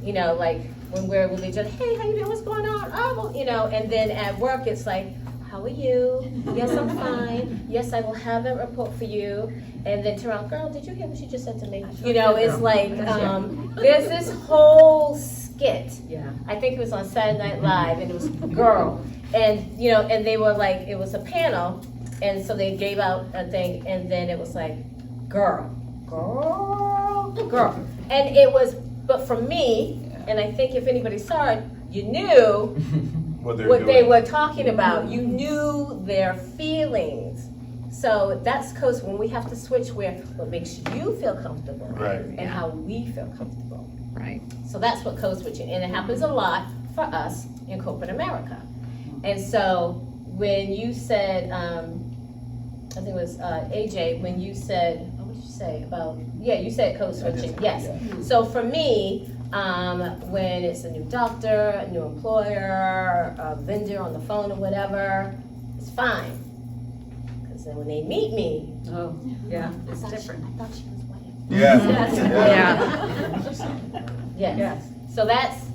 like when we just, hey, how you doing? What's going on? Oh, well, and then at work it's like, how are you? Yes, I'm fine. Yes, I will have a report for you. And then turn around, girl, did you hear what she just said to me? It's like, there's this whole skit. Yeah. I think it was on Saturday Night Live, and it was girl. And, and they were like, it was a panel, and so they gave out a thing, and then it was like, girl. And it was, but for me, and I think if anybody saw it, you knew what they were talking about. You knew their feelings. So that's code when we have to switch what makes you feel comfortable and how we feel comfortable. Right. So that's what code switching, and it happens a lot for us in corporate America. And so when you said, I think it was AJ, when you said, what did you say about? You said code switching. Yes. So for me, when it's a new doctor, a new employer, a vendor on the phone or whatever, it's fine. Because then when they meet me, it's different. I thought she was white. Yes. So that's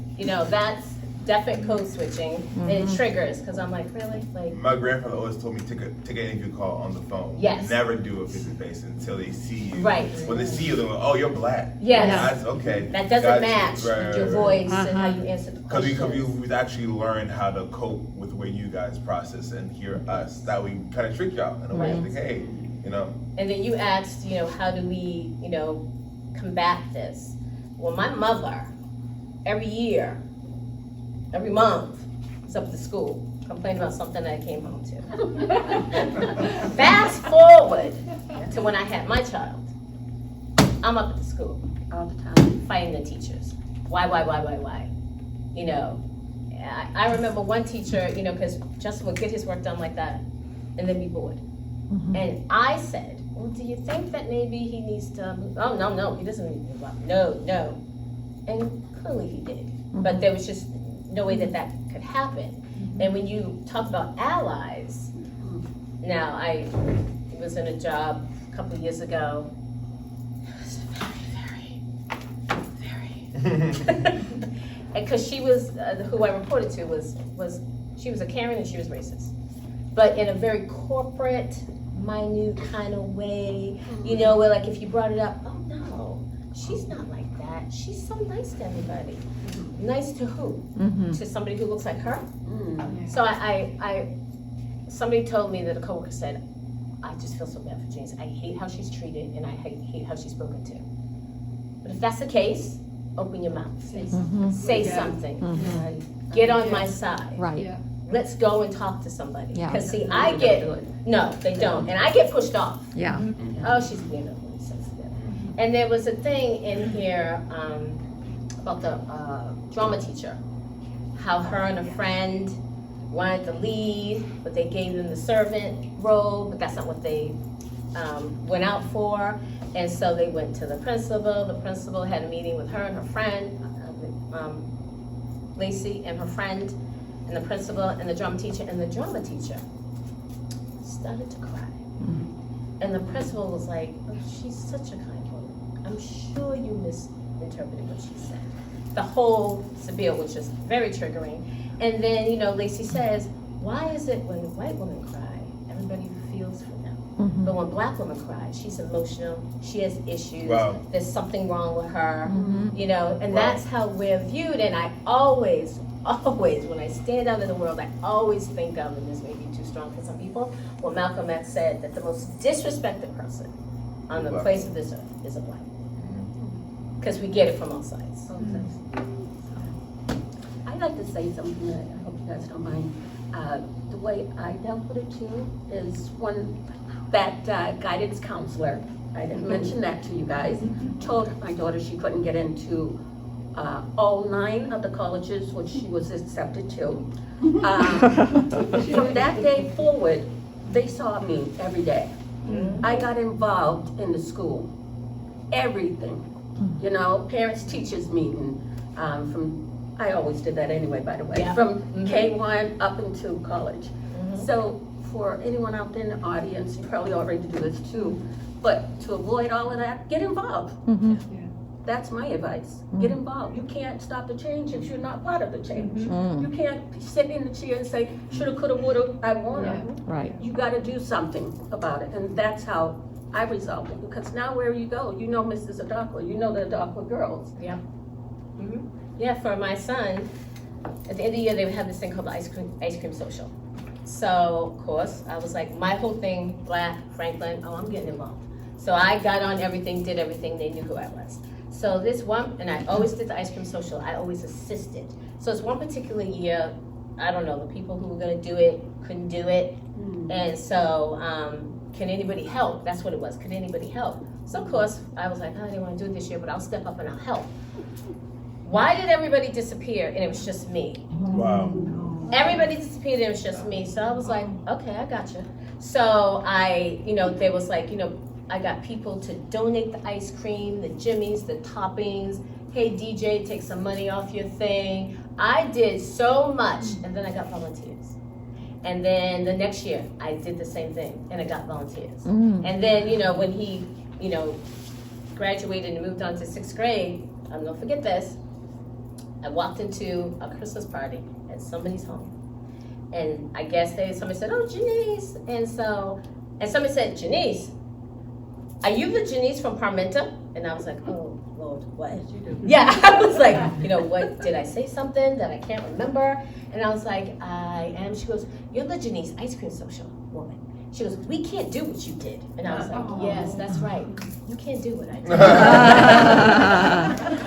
definite code switching, and it triggers because I'm like, really? Like my grandfather always told me take an interview call on the phone. Yes. Never do a face to face until they see you. Right. When they see you, they're like, oh, you're black. Yes. That's okay. That doesn't match Right. your voice and how you answer the questions. Because we've actually learned how to cope with the way you guys process and hear us. That we kind of trick y'all in a way. Like, hey, And then you asked, how do we, combat this? Well, my mother, every year, every month, was up at the school, complaining about something that I came home to. Fast forward to when I had my child. I'm up at the school all the time, fighting the teachers. Why? I remember one teacher, because Justin would get his work done like that, and then be bored. And I said, well, do you think that maybe he needs to move? Oh, no, he doesn't need to move up. No. And clearly he did. But there was just no way that could happen. And when you talk about allies, now I was in a job a couple of years ago. It was very because she was, who I reported to was she was a Karen and she was racist. But in a very corporate, minute kind of way, where like if you brought it up, oh no, she's not like that. She's so nice to everybody. Nice to who? To somebody who looks like her? So I somebody told me that a coworker said, I just feel so bad for Janice. I hate how she's treated and I hate how she's spoken to. But if that's the case, open your mouth. Say something. Get on my side. Right. Yeah. Let's go and talk to somebody. Yeah. Because see, no, they don't. And I get pushed off. Yeah. Oh, she's being overly sensitive. And there was a thing in here about the drama teacher. how her and a friend wanted to lead, but they gave them the servant role, but that's not what they went out for. And so they went to the principal. The principal had a meeting with her and her friend, Lacey and her friend, and the principal and the drama teacher. And the drama teacher started to cry. And the principal was like, oh, she's such a kind woman. I'm sure you misinterpreted what she said. The whole spiel was just very triggering. And then, you know, Lacey says, why is it when white women cry, everybody feels for them? But when black women cry, she's emotional, she has issues, there's something wrong with her, you know, and that's how we're viewed. And I always, when I stand out in the world, I always think of, and this may be too strong for some people, what Malcolm X said, that the most disrespected person on the face of this earth is a black woman. Because we get it from all sides. I'd like to say something that I hope you guys don't mind. The way I dealt with it too is when that guidance counselor, I didn't mention that to you guys, told my daughter she couldn't get into all 9 of the colleges which she was accepted to. From that day forward, they saw me every day. I got involved in the school, everything. You know, parents teachers meeting, I always did that anyway, by the way, from K1 up into college. So for anyone out there in the audience, you probably already do this too, but to avoid all of that, get involved. That's my advice. Get involved. You can't stop the change if you're not part of the change. You can't sit in the chair and say, shoulda, coulda, woulda, I wanna. Right. You gotta do something about it. And that's how I resolved it. Because now where you go, you know Mrs. Adakwa, you know the Adakwa girls. Yeah, for my son, at the end of the year, they would have this thing called the ice cream social. So, of course, I was like, my whole thing, Black, Franklin, oh, I'm getting involved. So I got on everything, did everything, they knew who I was. So this one, and I always did the ice cream social, I always assisted. So it's one particular year, I don't know, the people who were gonna do it couldn't do it. And so, can anybody help? That's what it was, could anybody help? So of course, I was like, oh, I didn't wanna do it this year, but I'll step up and I'll help. Why did everybody disappear and it was just me? Wow. Everybody disappeared and it was just me. So I was like, okay, I got you. So I, you know, there was like, you know, I got people to donate the ice cream, the jimmies, the toppings. Hey, DJ, take some money off your thing. I did so much, and then I got volunteers. And then the next year, I did the same thing, and I got volunteers. And then, you know, when he, you know, graduated and moved on to 6th grade, I'll never forget this. I walked into a Christmas party at somebody's home. And I guess somebody said, oh, Janice. And somebody said, Janice, are you the Janice from Parmenta? And I was like, oh, Lord, what? Yeah, I was like, you know, what, did I say something that I can't remember? And I was like, I am. She goes, you're the Janice ice cream social woman. She goes, we can't do what you did. And I was like, yes, that's right. You can't do what I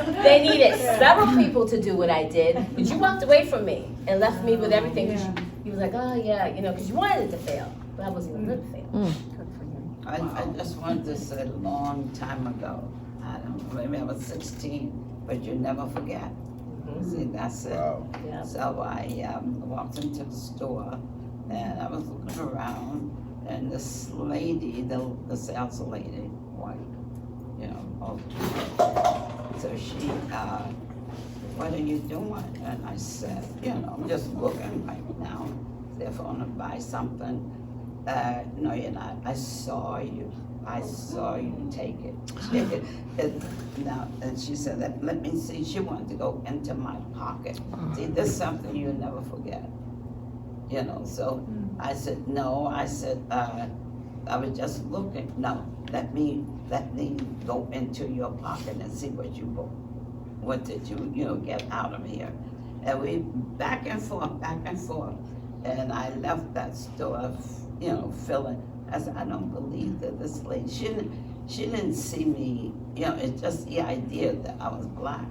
did. They needed several people to do what I did, but you walked away from me and left me with everything. He was like, oh yeah, you know, because you wanted it to fail, but I wasn't going to let it fail. I just wanted to say a long time ago, I don't know, maybe I was 16, but you never forget. See, that's it. Yeah. So I walked into the store and I was looking around, and this lady, the sales lady, white, you know, so she, what are you doing? And I said, you know, I'm just looking right now, if I want to buy something. No, you're not. I saw you take it. And she said that, let me see, she wanted to go into my pocket. See, this is something you'll never forget. You know, so I said, no, I said, I was just looking. No, let me go into your pocket and see what you bought. What did you know, get out of here? And we back and forth. And I left that store, you know, feeling, I said, I don't believe that this lady, she didn't see me, you know, it's just the idea that I was Black,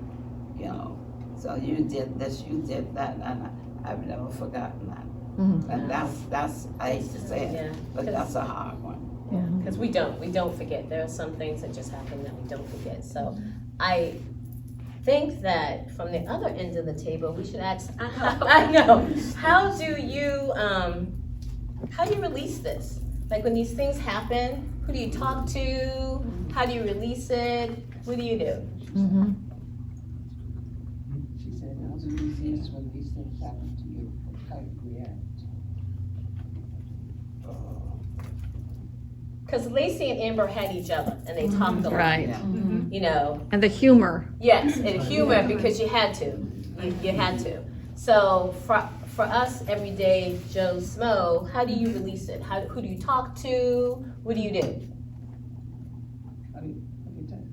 you know. So you did this, you did that, and I've never forgotten that. And that's, I hate to say it, but that's a hard one. Yeah, because we don't forget. There are some things that just happen that we don't forget. So think that from the other end of the table, we should ask, I know, how do you release this? Like when these things happen, who do you talk to? How do you release it? What do you do? Mhm. She said, how do you release when these things happen to you? How do you react? Because Lacey and Amber had each other and they talked a lot. Right. You know, And the humor. yes, and humor because you had to. You had to. So for us, everyday Joe Smo, how do you release it? Who do you talk to? What do you do? How do you tell?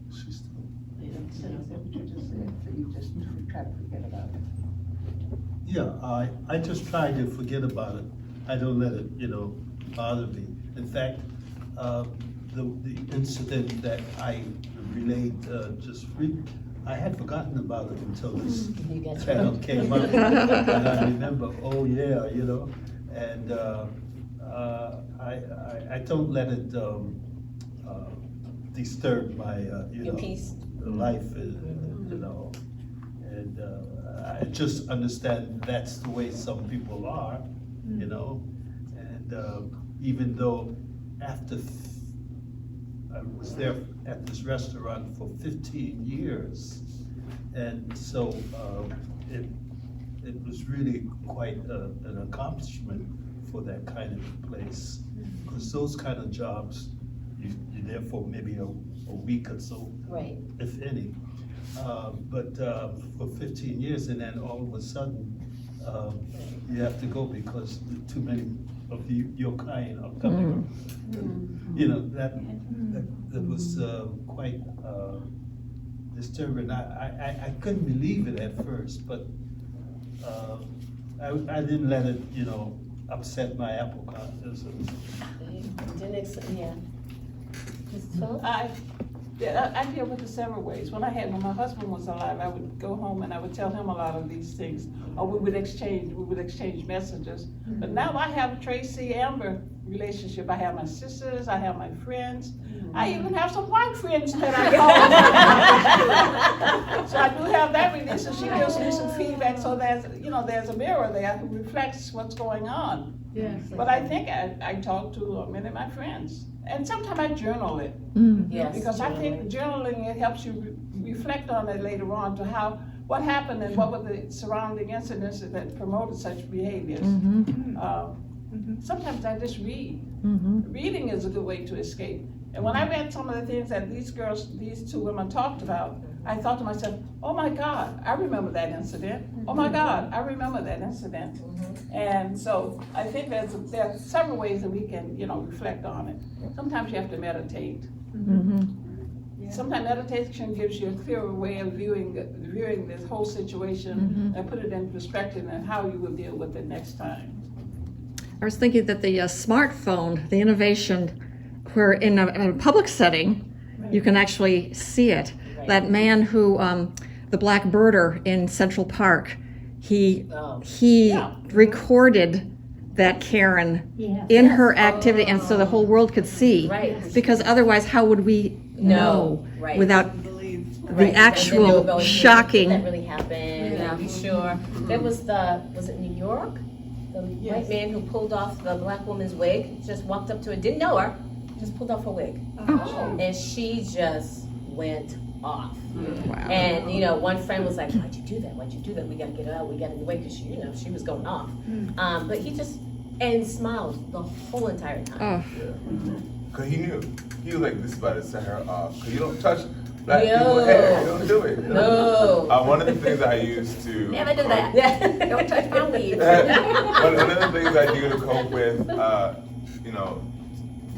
She's still. You don't say what you just said, so you just try to forget about it. Yeah, I just try to forget about it. I don't let it, bother me. In fact, the incident that I relayed I had forgotten about it until this panel came up. And I remember, oh yeah, and I don't let it disturb my, Your peace. life, and I just understand that's the way some people are, and even though after I was there at this restaurant for 15 years, and so it was really quite an accomplishment for that kind of place, because those kind of jobs, you're there for maybe a week or so, Right. if any. But for 15 years, and then all of a sudden, you have to go because too many of your kind are coming. That was quite disturbing. I couldn't believe it at first, but I didn't let it, upset my apple cart. Yeah. Mrs. Phillips? I deal with it several ways. When my husband was alive, I would go home and I would tell him a lot of these things, or we would exchange messages. But now I have a Tracy Amber relationship. I have my sisters, I have my friends. I even have some white friends that I call. So I do have that relationship. She gives me some feedback, so there's a mirror there who reflects what's going on. Yes. But I think I talk to many of my friends. And sometimes I journal it. Yes. Because I think journaling, it helps you reflect on it later on to what happened and what were the surrounding incidents that promoted such behaviors. Sometimes I just read. Reading is a good way to escape. And when I read some of the things that these two women talked about, I thought to myself, oh my God, I remember that incident. Oh my God, I remember that incident. And so I think there are several ways that we can, reflect on it. Sometimes you have to meditate. Sometimes meditation gives you a clearer way of viewing this whole situation and put it in perspective and how you will deal with it next time. I was thinking that the smartphone, the innovation, where in a public setting, you can actually see it. That man who, the black birder in Central Park, he recorded that Karen in her activity, and so the whole world could see. Right. Because otherwise, how would we know Right. without Right. the actual That shocking? really happened. I'm sure. There was it New York? The white man who pulled off the black woman's wig, just walked up to her, didn't know her, just pulled off her wig. And she just went off. Wow. And one friend was like, why'd you do that? Why'd you do that? We gotta get her out, we gotta get away, because she was going off. But he just, and smiled the whole entire time. Cause he knew. He was like, this is about to set her off. Cause you don't touch black people's hair. You don't do it. No. One of the things I used to Never do that. Don't touch my weed. one of the things I do to cope with,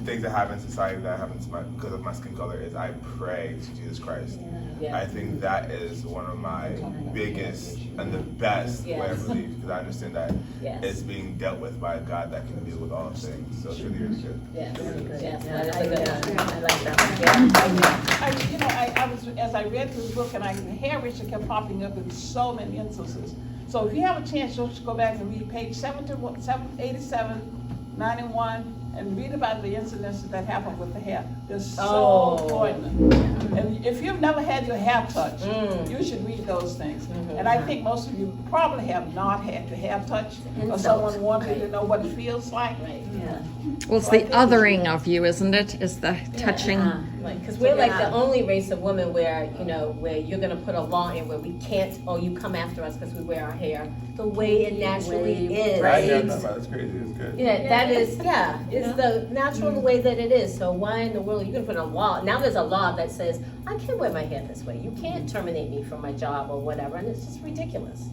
things that happen in society that happen to because of my skin color is I pray to Jesus Christ. Yeah. I think that is one of my biggest and the best way I believe, because I understand that it's being dealt with by a God that can deal with all things. So it's really, really good. Yes, that's a good one. I like that one. As I read through the book, and hair Richard kept popping up in so many instances. So if you have a chance, just go back and read page 87, 91, and read about the incidents that happen with the hair. They're so Oh. important. And if you've never had your hair touched, you should read those things. And I think most of you probably have not had your hair touched, or someone wants you to know what it feels like. Yeah. Well, it's the othering of you, isn't it? Is the touching. Right, because we're like the only race of women where, you know, where you're gonna put a law in where we can't, oh, you come after us because we wear our hair the way it naturally is. Right? Yeah, that's crazy. It's good. Yeah, that is, it's the natural way that it is. So why in the world are you gonna put a law? Now there's a law that says, I can't wear my hair this way. You can't terminate me from my job or whatever, and it's just ridiculous.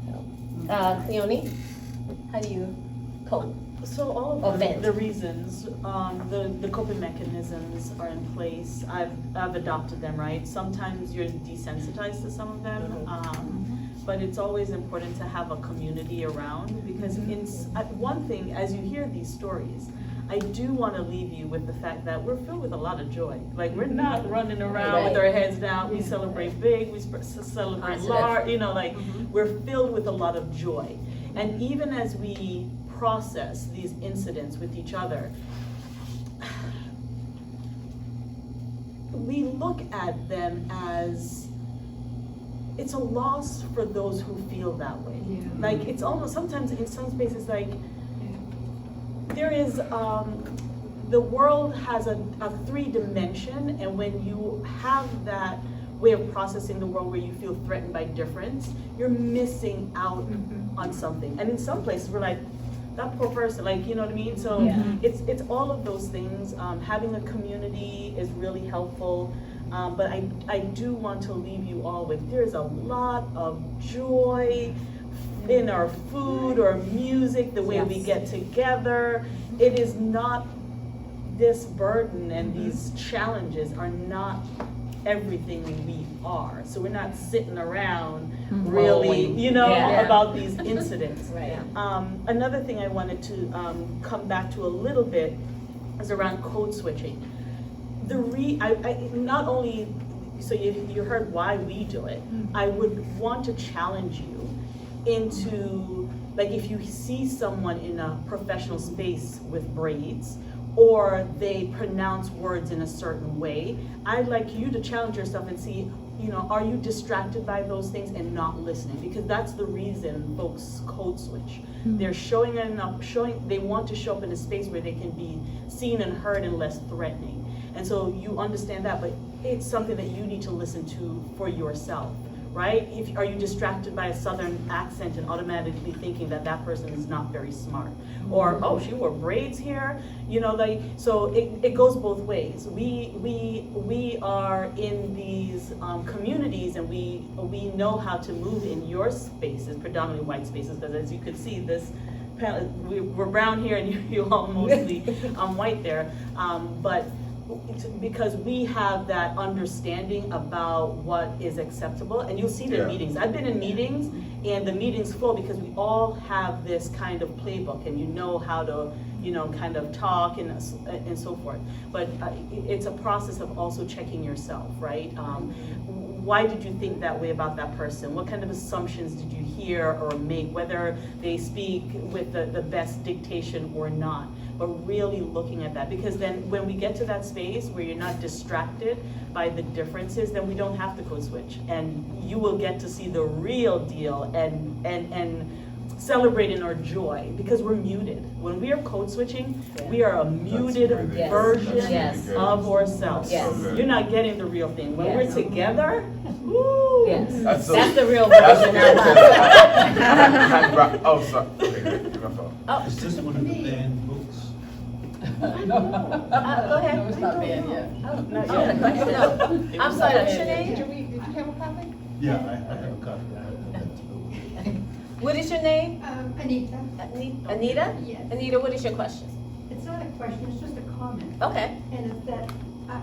So, Cleone, how do you cope? So all Or of vent. the reasons, the coping mechanisms are in place. I've adopted them, right? Sometimes you're desensitized to some of them, but it's always important to have a community around, because one thing, as you hear these stories, I do want to leave you with the fact that we're filled with a lot of joy. Like, we're not running around with our heads down. We celebrate big, we celebrate large, you know, like, we're filled with a lot of joy. And even as we process these incidents with each other, we look at them as, it's a loss for those who feel that way. Like, it's almost, sometimes in some spaces, like, there is, the world has a 3-dimension, and when you have that way of processing the world where you feel threatened by difference, you're missing out on something. And in some places, we're like, that poor person, like, you know what I mean? So it's all of those things. Having a community is really helpful. But I do want to leave you all with, there's a lot of joy in our food or music, the way we get together. It is not this burden, and these challenges are not everything we are. So we're not sitting around really, you know, about these incidents. Another thing I wanted to come back to a little bit is around code switching. Not only, so you heard why we do it, I would want to challenge you into, like, if you see someone in a professional space with braids, or they pronounce words in a certain way, I'd like you to challenge yourself and see, you know, are you distracted by those things and not listening? Because that's the reason folks code switch. They're they want to show up in a space where they can be seen and heard and less threatening. And so you understand that, but it's something that you need to listen to for yourself. Right? Are you distracted by a Southern accent and automatically thinking that that person is not very smart? Or, oh, she wore braids here? You know, like, so it goes both ways. We are in these communities, and we know how to move in your spaces, predominantly white spaces, because as you could see, this panel, we're brown here and you all mostly white there. But because we have that understanding about what is acceptable, and you'll see it in meetings. I've been in meetings, and the meetings flow because we all have this kind of playbook, and you know how to, you know, kind of talk and so forth. But it's a process of also checking yourself, right? Why did you think that way about that person? What kind of assumptions did you hear or make, whether they speak with the best dictation or not? But really looking at that, because then when we get to that space where you're not distracted by the differences, then we don't have to code switch, and you will get to see the real deal and celebrate in our joy, because we're muted. When we are code switching, we are a muted version of ourselves. You're not getting the real thing. When we're together, woo, that's the real version of us. Oh, sorry. Okay, give my phone. Is this one of the banned books? Go ahead. No, it's not banned yet. No. I'm sorry, what's your name? Did you have a copy? Yeah, I have a copy. I have that too. What is your name? Anita. Anita? Yes. Anita, what is your question? It's not a question, it's just a comment. Okay. And it's that,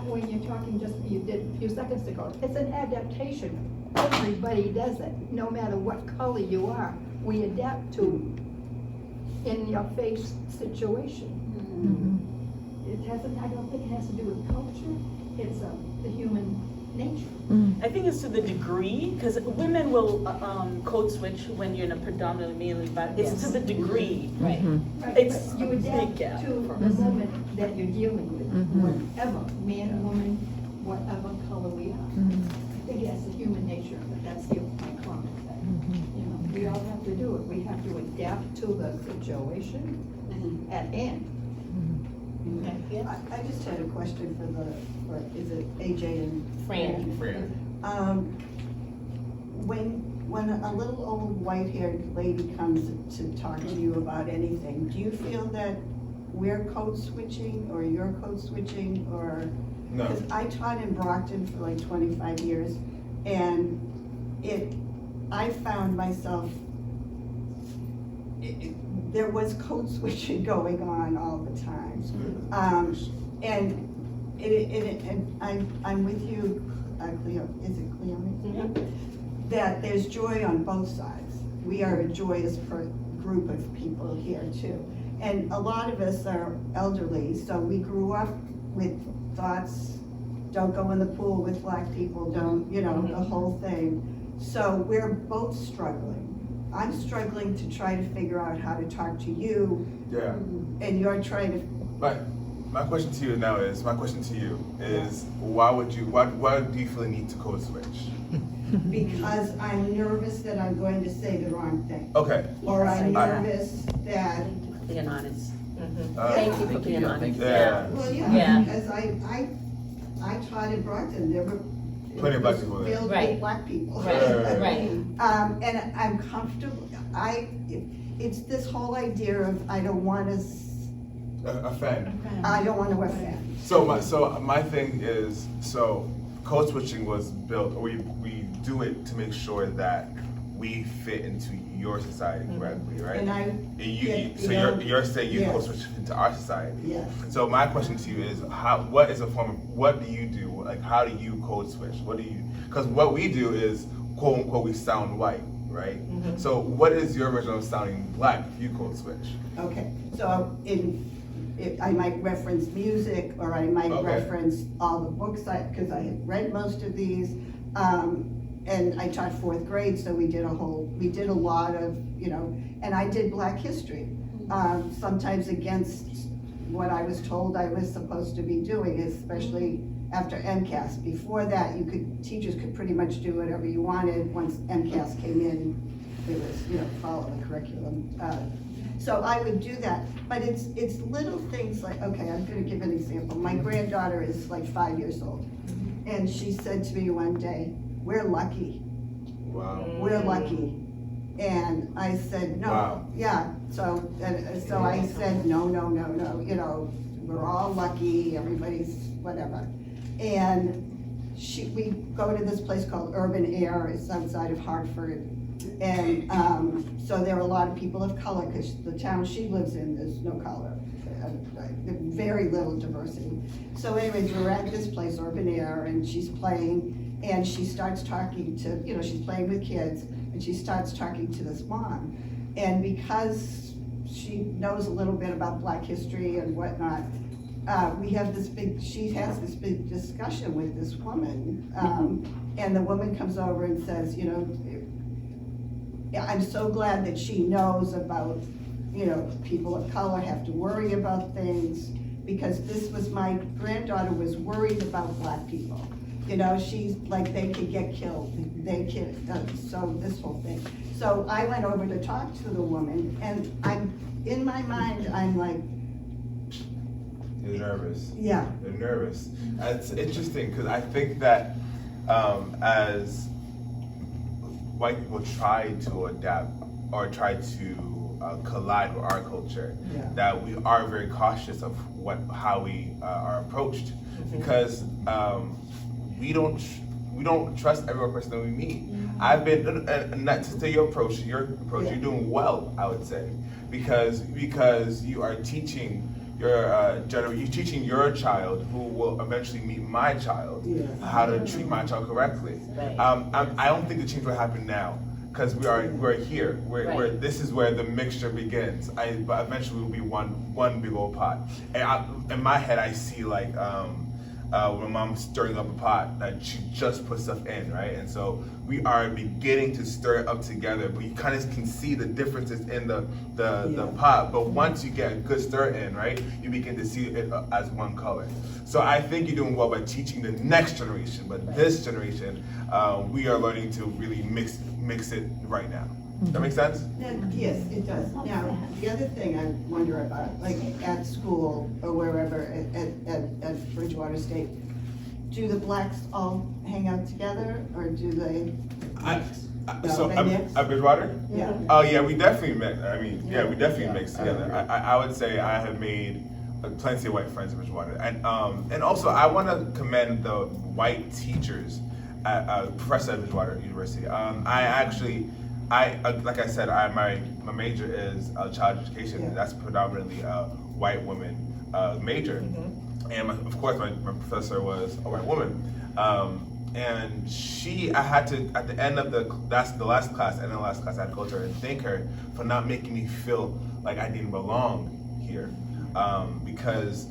when you're talking just, you did a few seconds ago, it's an adaptation. Everybody does it, no matter what color you are. We adapt to in-your-face situation. It hasn't, I don't think it has to do with culture. It's the human nature. I think it's to the degree, because women will code switch when you're in a predominantly male environment. It's to the degray. Right. Right, It's but you a big adapt gap to for the us. moment that you're dealing with, whatever, man, woman, whatever color we are. I think that's the human nature of it, that's my comment. You know, we all have to do it, we have to adapt to the situation at hand. I just had a question for is it AJ and Fran. When a little old white-haired lady comes to talk to you about anything, do you feel that we're code switching or you're code switching or? No. Because I taught in Brockton for like 25 years, and I found myself, there was code switching going on all the time. And I'm with you, Cleo, is it Cleone? That there's joy on both sides. We are a joyous group of people here too. And a lot of us are elderly, so we grew up with thoughts, don't go in the pool with black people, don't, you know, the whole thing. So we're both struggling. I'm struggling to try to figure out how to talk to you. Yeah. And you're trying to. But my question to you now is, why do you feel a need to code switch? Because I'm nervous that I'm going to say the wrong thing. Okay. Or I'm nervous that. Being honest. Thank you for being honest. Yeah. Well, Yeah. yeah, because I taught in Brockton, there were. Plenty of black people there. Filled Right. with black people. Right. And I'm comfortable, it's this whole idea of I don't want to, Offend. I don't want to offend. So my thing is, code switching was built, we do it to make sure that we fit into your society correctly, right? And you're saying you yes. code switch into our society. Yes. So my question to you is, what do you do? Like, how do you code switch? Because what we do is, quote unquote, we sound white, right? So what is your version of sounding black if you code switch? Okay, so I might reference music, or I might reference all the books, because I had read most of these. And I taught 4th grade, so we did a lot of, you know, and I did Black history, sometimes against what I was told I was supposed to be doing, especially after MCAS. Before that, teachers could pretty much do whatever you wanted. Once MCAS came in, it was, you know, follow the curriculum. So I would do that, but it's little things like, okay, I'm gonna give an example. My granddaughter is like 5 years old, and she said to me one day, "We're lucky." Wow. We're lucky. And I said, no. Wow. Yeah, so I said, no, you know, we're all lucky, everybody's whatever. And we go to this place called Urban Air, it's outside of Hartford. And so there are a lot of people of color, because the town she lives in, there's no color. Very little diversity. So anyways, we're at this place, Urban Air, and she's playing, and she starts talking to, you know, she's playing with kids, and she starts talking to this mom. And because she knows a little bit about Black history and whatnot, she has this big discussion with this woman. And the woman comes over and says, you know, I'm so glad that she knows about, you know, people of color have to worry about things, because my granddaughter was worried about Black people. You know, she's like, they could get killed, so this whole thing. So I went over to talk to the woman, and in my mind, I'm like, You're nervous. Yeah. You're nervous. It's interesting, because I think that as white people try to adapt or try to collide with our culture, that we are very cautious of how we are approached, because we don't trust every person that we meet. I've been, and not to your approach, you're doing well, I would say, because you are teaching you're teaching your child, who will eventually meet my child, how to treat my child correctly. I don't think the change will happen now, because we're here. This is where the mixture begins. But eventually we'll be one big old pot. And in my head, I see like when mom's stirring up a pot that she just put stuff in, right? And so we are beginning to stir it up together, but you kind of can see the differences in the pot. But once you get a good stir in, right, you begin to see it as one color. So I think you're doing well by teaching the next generation, but this generation, we are learning to really mix it right now. Does that make sense? Yes, it does. Now, the other thing I wonder about, like at school or wherever, at Bridgewater State, do the blacks all hang out together, or do they? At Bridgewater? Yeah. Oh yeah, we definitely mix. I mean, yeah, we definitely mix together. I would say I have made plenty of white friends in Bridgewater, and also I want to commend the white teachers at professors at Bridgewater University. Like I said, my major is child education. Yeah. That's predominantly a white woman major, and of course my professor was a white woman. And I had to, at the end of the last class, I had to go to her and thank her for not making me feel like I didn't belong here. Because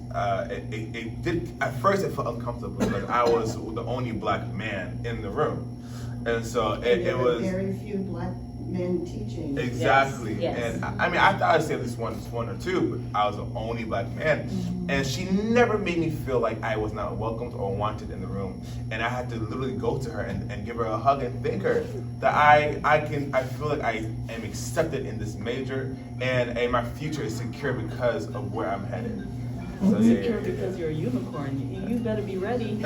it did, at first it felt uncomfortable because I was the only black man in the room. And so it was very few black men teaching. Exactly. Yes. And I mean, I thought I'd say at least one or two, but I was the only black man. And she never made me feel like I was not welcomed or wanted in the room. And I had to literally go to her and give her a hug and thank her that I feel like I am accepted in this major, and my future is secure because of where I'm headed. So, Secure because you're a unicorn. You better be ready.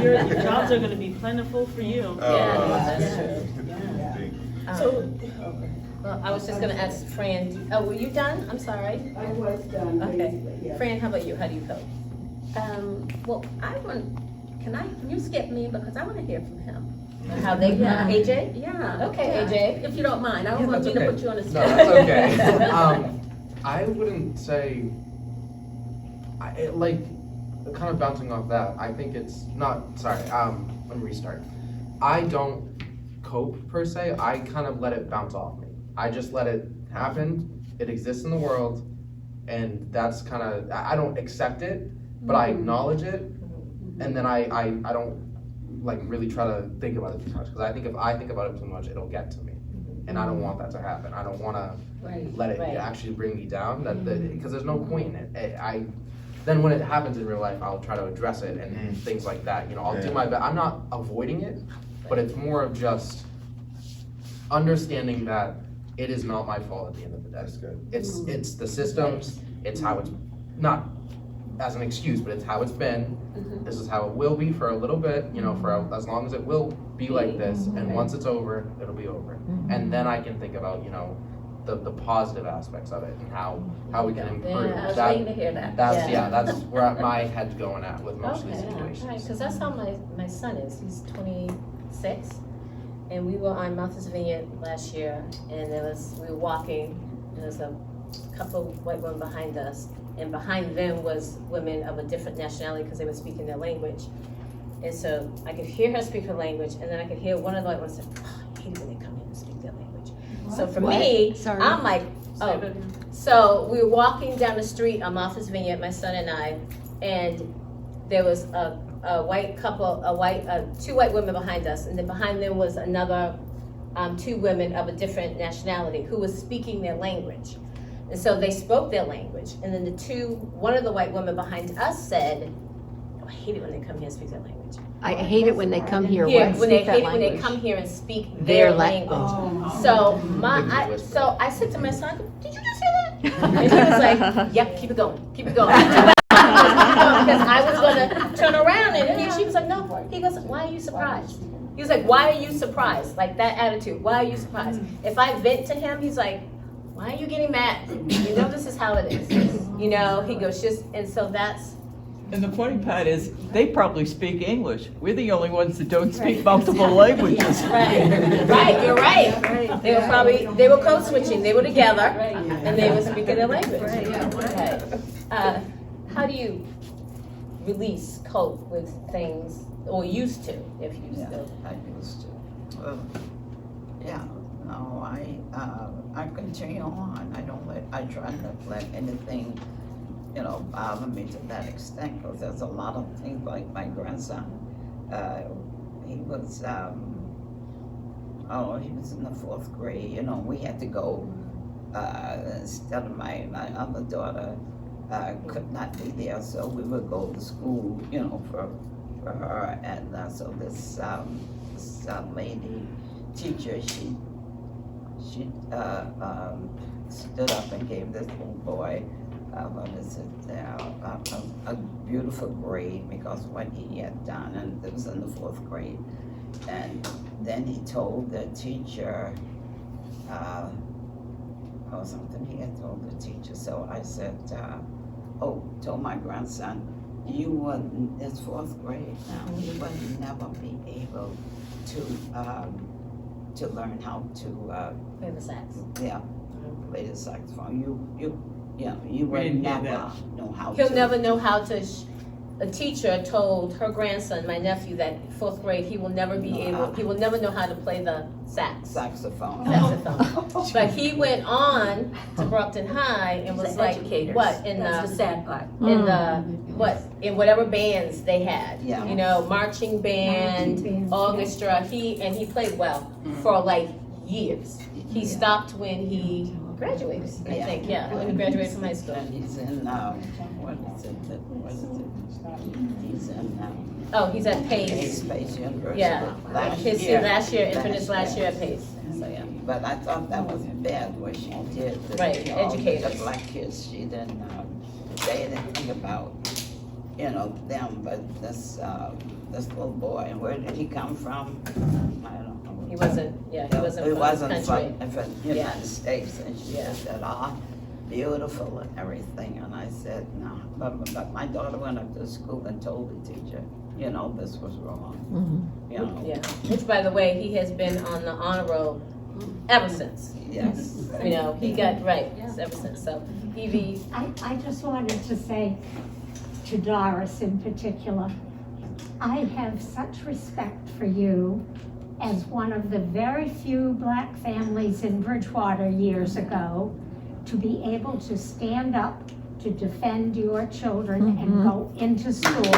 Your jobs are going to be plentiful for you. That's true. So, Well, I was just gonna ask Fran, were you done? I'm sorry. I was done. Okay. Yeah. Fran, how about you? How do you feel? Well, can you skip me, because I want to hear from him. How they, AJ? Yeah. Okay, AJ. If you don't mind, I don't want that's you to okay. put you on the No, spot. that's okay. I wouldn't say, kind of bouncing off that, I think it's not, sorry, let me restart. I don't cope per se, I kind of let it bounce off me. I just let it happen, it exists in the world, and that's kind of, I don't accept it, but I acknowledge it, and then I don't really try to think about it too much, because I think if I think about it too much, it'll get to me. And I don't want that to happen. I don't want to let it actually bring me down, because there's no point in it. Then when it happens in real life, I'll try to address it and things like that. I'll do my best. I'm not avoiding it, but it's more of just understanding that it is not my fault at the end of the day. That's good. It's the systems, it's how it's, not as an excuse, but it's how it's been. This is how it will be for a little bit, for as long as it will be like this, and once it's over, it'll be over. And then I can think about, the positive aspects of it and how we can improve. Yeah, I was waiting to hear that. That's where my head's going at with most of these Okay, situations. because that's how my son is. He's 26, and we were on Martha's Vineyard last year, and we were walking, and there was a couple of white women behind us, and behind them was women of a different nationality because they were speaking their language. And so I could hear her speak her language, and then I could hear one of the white women say, I hate when they come in and speak their language. So for me, I'm like, so we were walking down the street on Martha's Vineyard, my son and I, and there was a white couple, two white women behind us, and then behind them was another two women of a different nationality who was speaking their language. And so they spoke their language, and then one of the white women behind us said, I hate it when they come here and speak their language. I hate it when they come here When they come here and speak their language. So I said to my son, did you just say that? And he was like, yep, keep it going. Because I was gonna turn around and she was like, no. He goes, why are you surprised? He was like, why are you surprised? Like that attitude, why are you surprised? If I vent to him, he's like, why are you getting mad? This is how it is. He goes, and so that's. And the funny part is, they probably speak English. We're the only ones that don't speak multiple languages. Right, you're right. They were code switching. They were together, and they were speaking their language. Right. How do you cope with things, or used to, if you still? I used to. I continue on. I try not to let anything bother me to that extent, because there's a lot of things like my grandson. He was, he was in the 4th grade, we had to go, instead of my other daughter, could not be there, so we would go to school, for her, and so this lady teacher, she stood up and gave this little boy, a beautiful grade, because what he had done, and it was in the 4th grade. And then he told the teacher, something he had told the teacher. So I said, told my grandson, you wouldn't, it's 4th grade now, you would never be able to learn how to Play the sax. Yeah, play the saxophone. You would never know how to. He'll never know how to. A teacher told her grandson, my nephew, that 4th grade, he will never be able, he will never know how to play the saxophone. But he went on to Brockton High and was like, educators. what, in That's the sad part. in in whatever bands they had, Yeah. marching band, orchestra, he played well for like years. He stopped when he graduated, I think, when he graduated from high school. And he's in, what is it? He's in, He's at Pace. Pace University. Yeah, Last his year. last year, finished last year at Pace, so yeah. But I thought that was bad what she did. Right, educators. The black kids, she didn't, say anything about, them, but this little boy, and where did he come from? I don't know. He wasn't from this country. From the United States, and she said, beautiful and everything, and I said, no, but my daughter went up to school and told the teacher, this was wrong, Yeah, which by the way, he has been on the honor roll ever since. Yes. He got, ever since, so Evie. I just wanted to say to Doris in particular, I have such respect for you as one of the very few black families in Bridgewater years ago to be able to stand up to defend your children and go into school.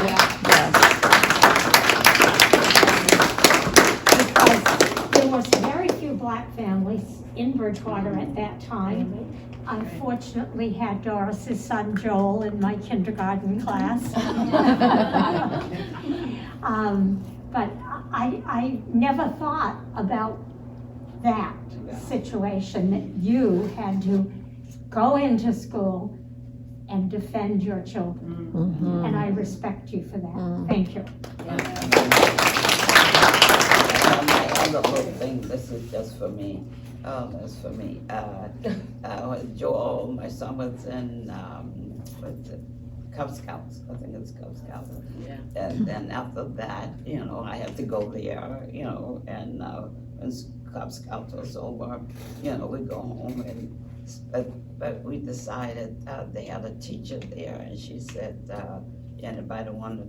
Because there was very few black families in Bridgewater at that time. I fortunately had Doris's son Joel in my kindergarten class. But I never thought about that situation, that you had to go into school and defend your children. And I respect you for that. Thank you. My other little thing, this is just for me. That's for me. Joel, my son was in Cub Scouts. I think it's Cub Scouts. Yeah. And then after that, I had to go there, and when Cub Scouts was over, we'd go home, but we decided, they had a teacher there, and she said, anybody want to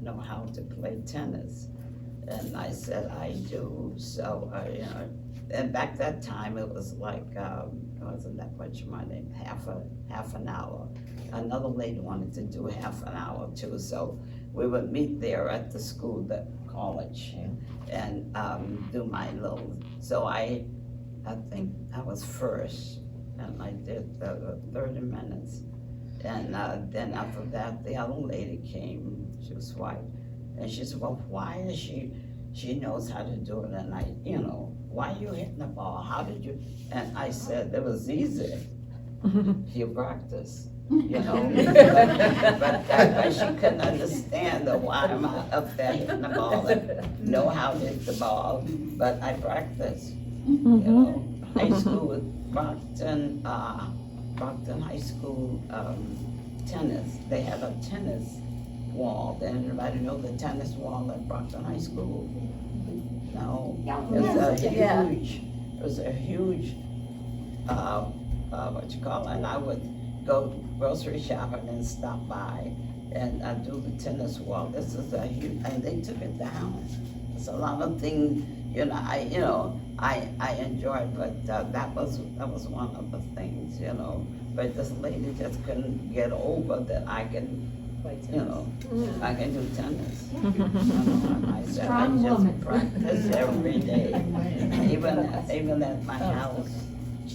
know how to play tennis? And I said, I do. So, and back that time, it was like, it wasn't that much money, half an hour. Another lady wanted to do half an hour too, so we would meet there at the school, the college, and do my little, so I think I was first, and I did 30 minutes. And then after that, the other lady came, she was white, and she said, well, why is she knows how to do it, and I, why are you hitting the ball? How did you? And I said, it was easy. You practice, but she couldn't understand why am I up there hitting the ball and know how to hit the ball, but I practice. High school with Brockton High School tennis. They had a tennis wall. Did anybody know the tennis wall at Brockton High School? No. It was a huge, and I would go grocery shopping and stop by and do the tennis wall. This is a huge, and they took it down. There's a lot of things, I enjoyed, but that was one of the things, but this lady just couldn't get over that I can, you know, I can do tennis. You know, I said, I Strong just woman. practice every day. Even at my house,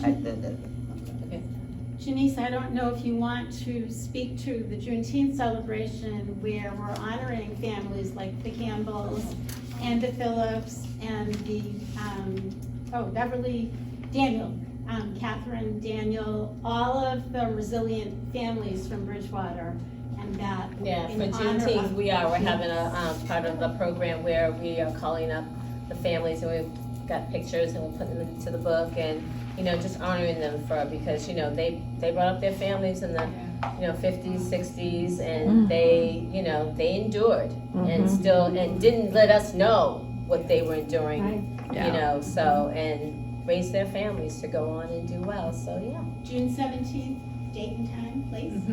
I did it. Janice, I don't know if you want to speak to the Juneteenth celebration where we're honoring families like the Campbells and the Phillips and the, Beverly, Daniel, Catherine, Daniel, all of the resilient families from Bridgewater, and that Yeah, for in honor Juneteenth, of- we're having a part of the program where we are calling up the families, and we've got pictures and we're putting them into the book, and just honoring them because they brought up their families in the 50s, 60s, and they endured and still and didn't let us know what they were enduring, and raised their families to go on and do well. So yeah. June 17th, date and time, please.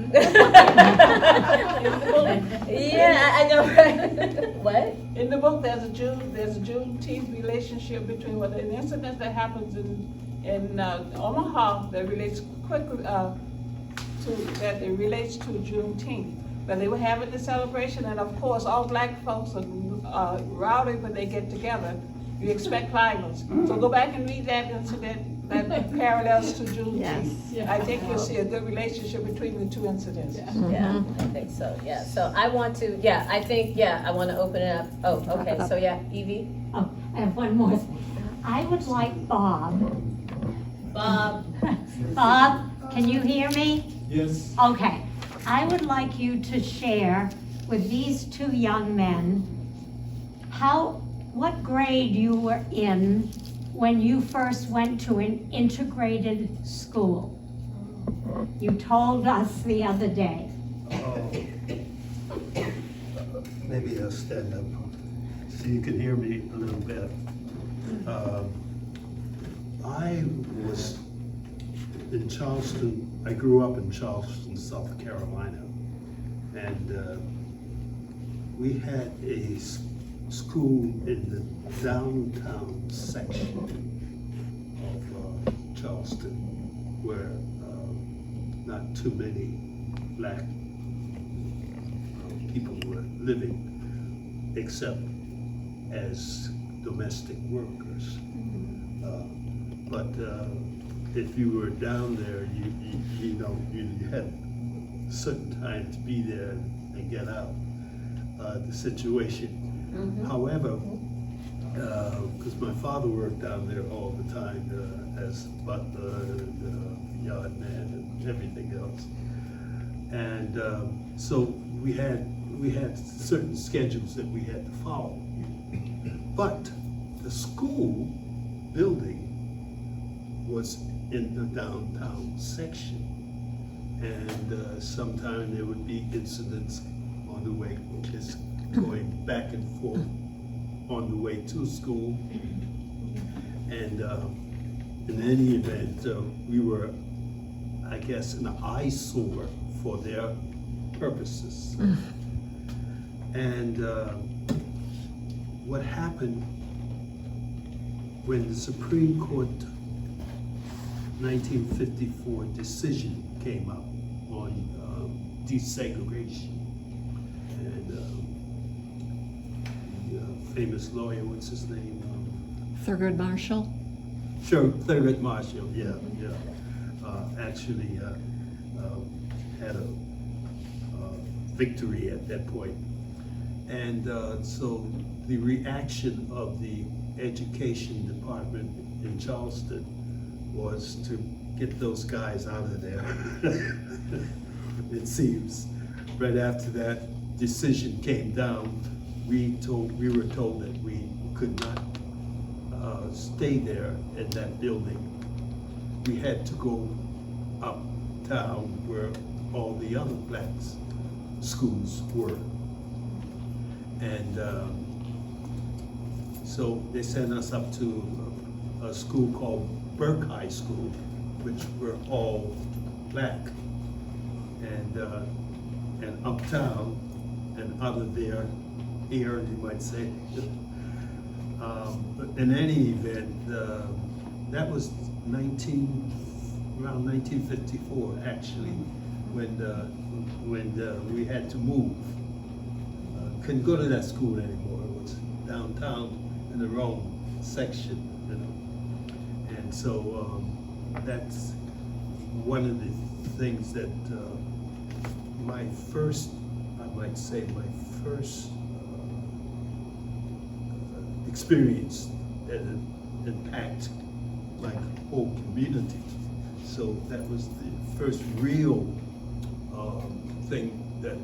Yeah, I know, right? What? In the book, there's a Juneteenth relationship between an incident that happens in Omaha that relates quickly it relates to Juneteenth. But they were having the celebration, and of course, all black folks are rowdy when they get together. You expect violence. So go back and read that incident that parallels to Juneteenth. Yes. I think you'll see a good relationship between the two incidents. Yeah, I think so. Yeah. So I want to. Yeah, I think. Yeah, I want to open it up. Oh, okay. So yeah, Evie. Oh, I have one more thing. I would like Bob. Bob, can you hear me? Yes. Okay. I would like you to share with these two young men what grade you were in when you first went to an integrated school. You told us the other day. Maybe I'll stand up so you can hear me a little bit. I was in Charleston. I grew up in Charleston, South Carolina, and we had a school in the downtown section of Charleston where not too many black people were living except as domestic workers. But if you were down there, you had a certain time to be there and get out. The situation. However, because my father worked down there all the time as butler, yard man, and everything else, and so we had certain schedules that we had to follow. But the school building was in the downtown section, and sometimes there would be incidents on the way, just going back and forth on the way to school. And in any event, we were, I guess, an eyesore for their purposes. And what happened when the Supreme Court 1954 decision came up on desegregation, and the famous lawyer, what's his name? Thurgood Marshall? Sure, Thurgood Marshall, yeah. Actually had a victory at that point. And so the reaction of the education department in Charleston was to get those guys out of there, it seems. Right after that decision came down, we were told that we could not stay there in that building. We had to go uptown where all the other black schools were. And so they sent us up to a school called Burke High School, which were all black. And uptown and out of there, here you might say. But in any event, that was 19 around 1954, actually, when we had to move. Couldn't go to that school anymore. It was downtown in the wrong section, you know. And so that's one of the things that my first experience that impact my whole community. So that was the first real thing that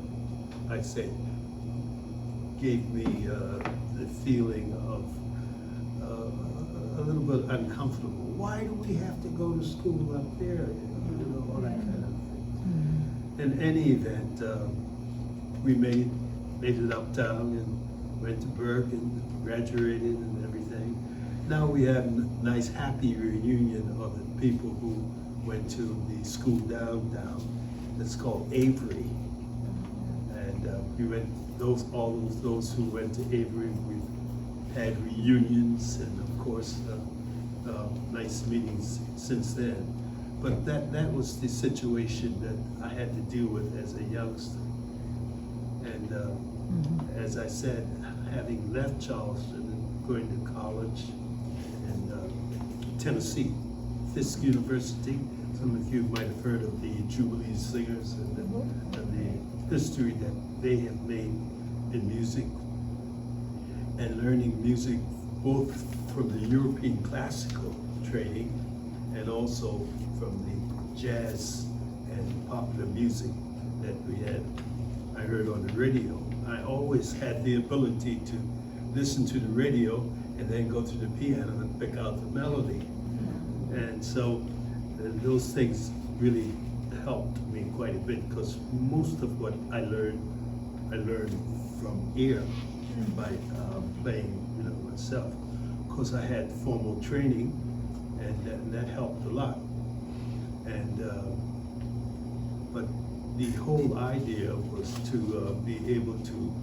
I say gave me the feeling of a little bit uncomfortable. Why do we have to go to school up there? You know, all that kind of thing. In any event, we made it uptown and went to Burke and graduated and everything. Now we have a nice happy reunion of the people who went to the school downtown. It's called Avery. And we went, those who went to Avery, we've had reunions and of course nice meetings since then. But that was the situation that I had to deal with as a youngster. And as I said, having left Charleston and going to college in Tennessee, Fisk University, some of you might have heard of the Jubilee Singers and the history that they have made in music, and learning music both from the European classical training and also from the jazz and popular music that I heard on the radio. I always had the ability to listen to the radio and then go to the piano and pick out the melody. And so those things really helped me quite a bit, because most of what I learned from ear by playing, myself. Of course, I had formal training, and that helped a lot. And but the whole idea was to be able to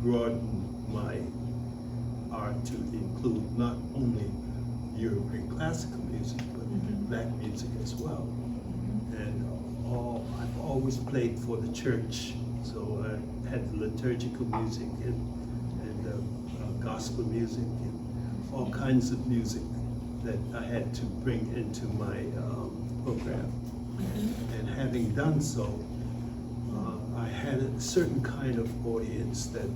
broaden my art to include not only European classical music, but black music as well. And I've always played for the church, so I had liturgical music and gospel music and all kinds of music that I had to bring into my program. And having done so, I had a certain kind of audience that,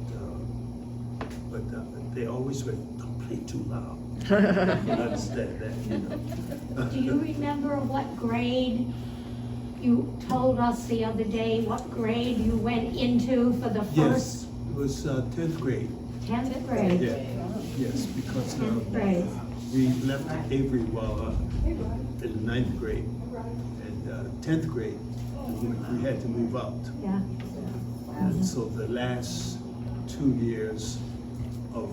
but they always went, "Don't play too loud." You understand that, Do you remember what grade you told us the other day, what grade you went into for the first? Yes, it was 10th grade. 10th grade? Yeah, yes, because 10th grade. we left Avery while in the 9th grade. And 10th grade, we had to move out. Yeah. And so the last 2 years of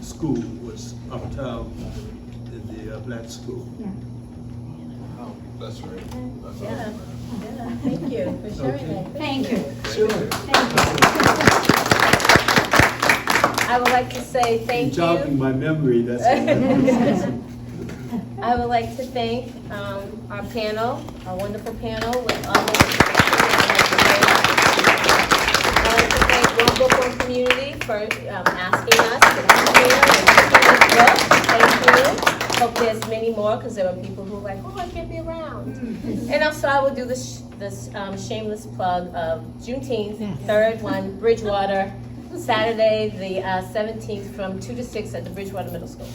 school was uptown in the black school. Yeah. Oh, that's right. That's Yeah, yeah, thank you for sharing that. Thank you. Sure. I would like to say thank you. Jogging my memory, that's all. I would like to thank our panel, our wonderful panel with all the I'd like to thank One Book, One Community for asking us to come here and picking this book. Thank you. Hope there's many more, because there were people who were like, oh, I can't be around. And also I will do this shameless plug of Juneteenth, third one, Bridgewater, Saturday the 17th from 2 to 6 at the Bridgewater Middle School.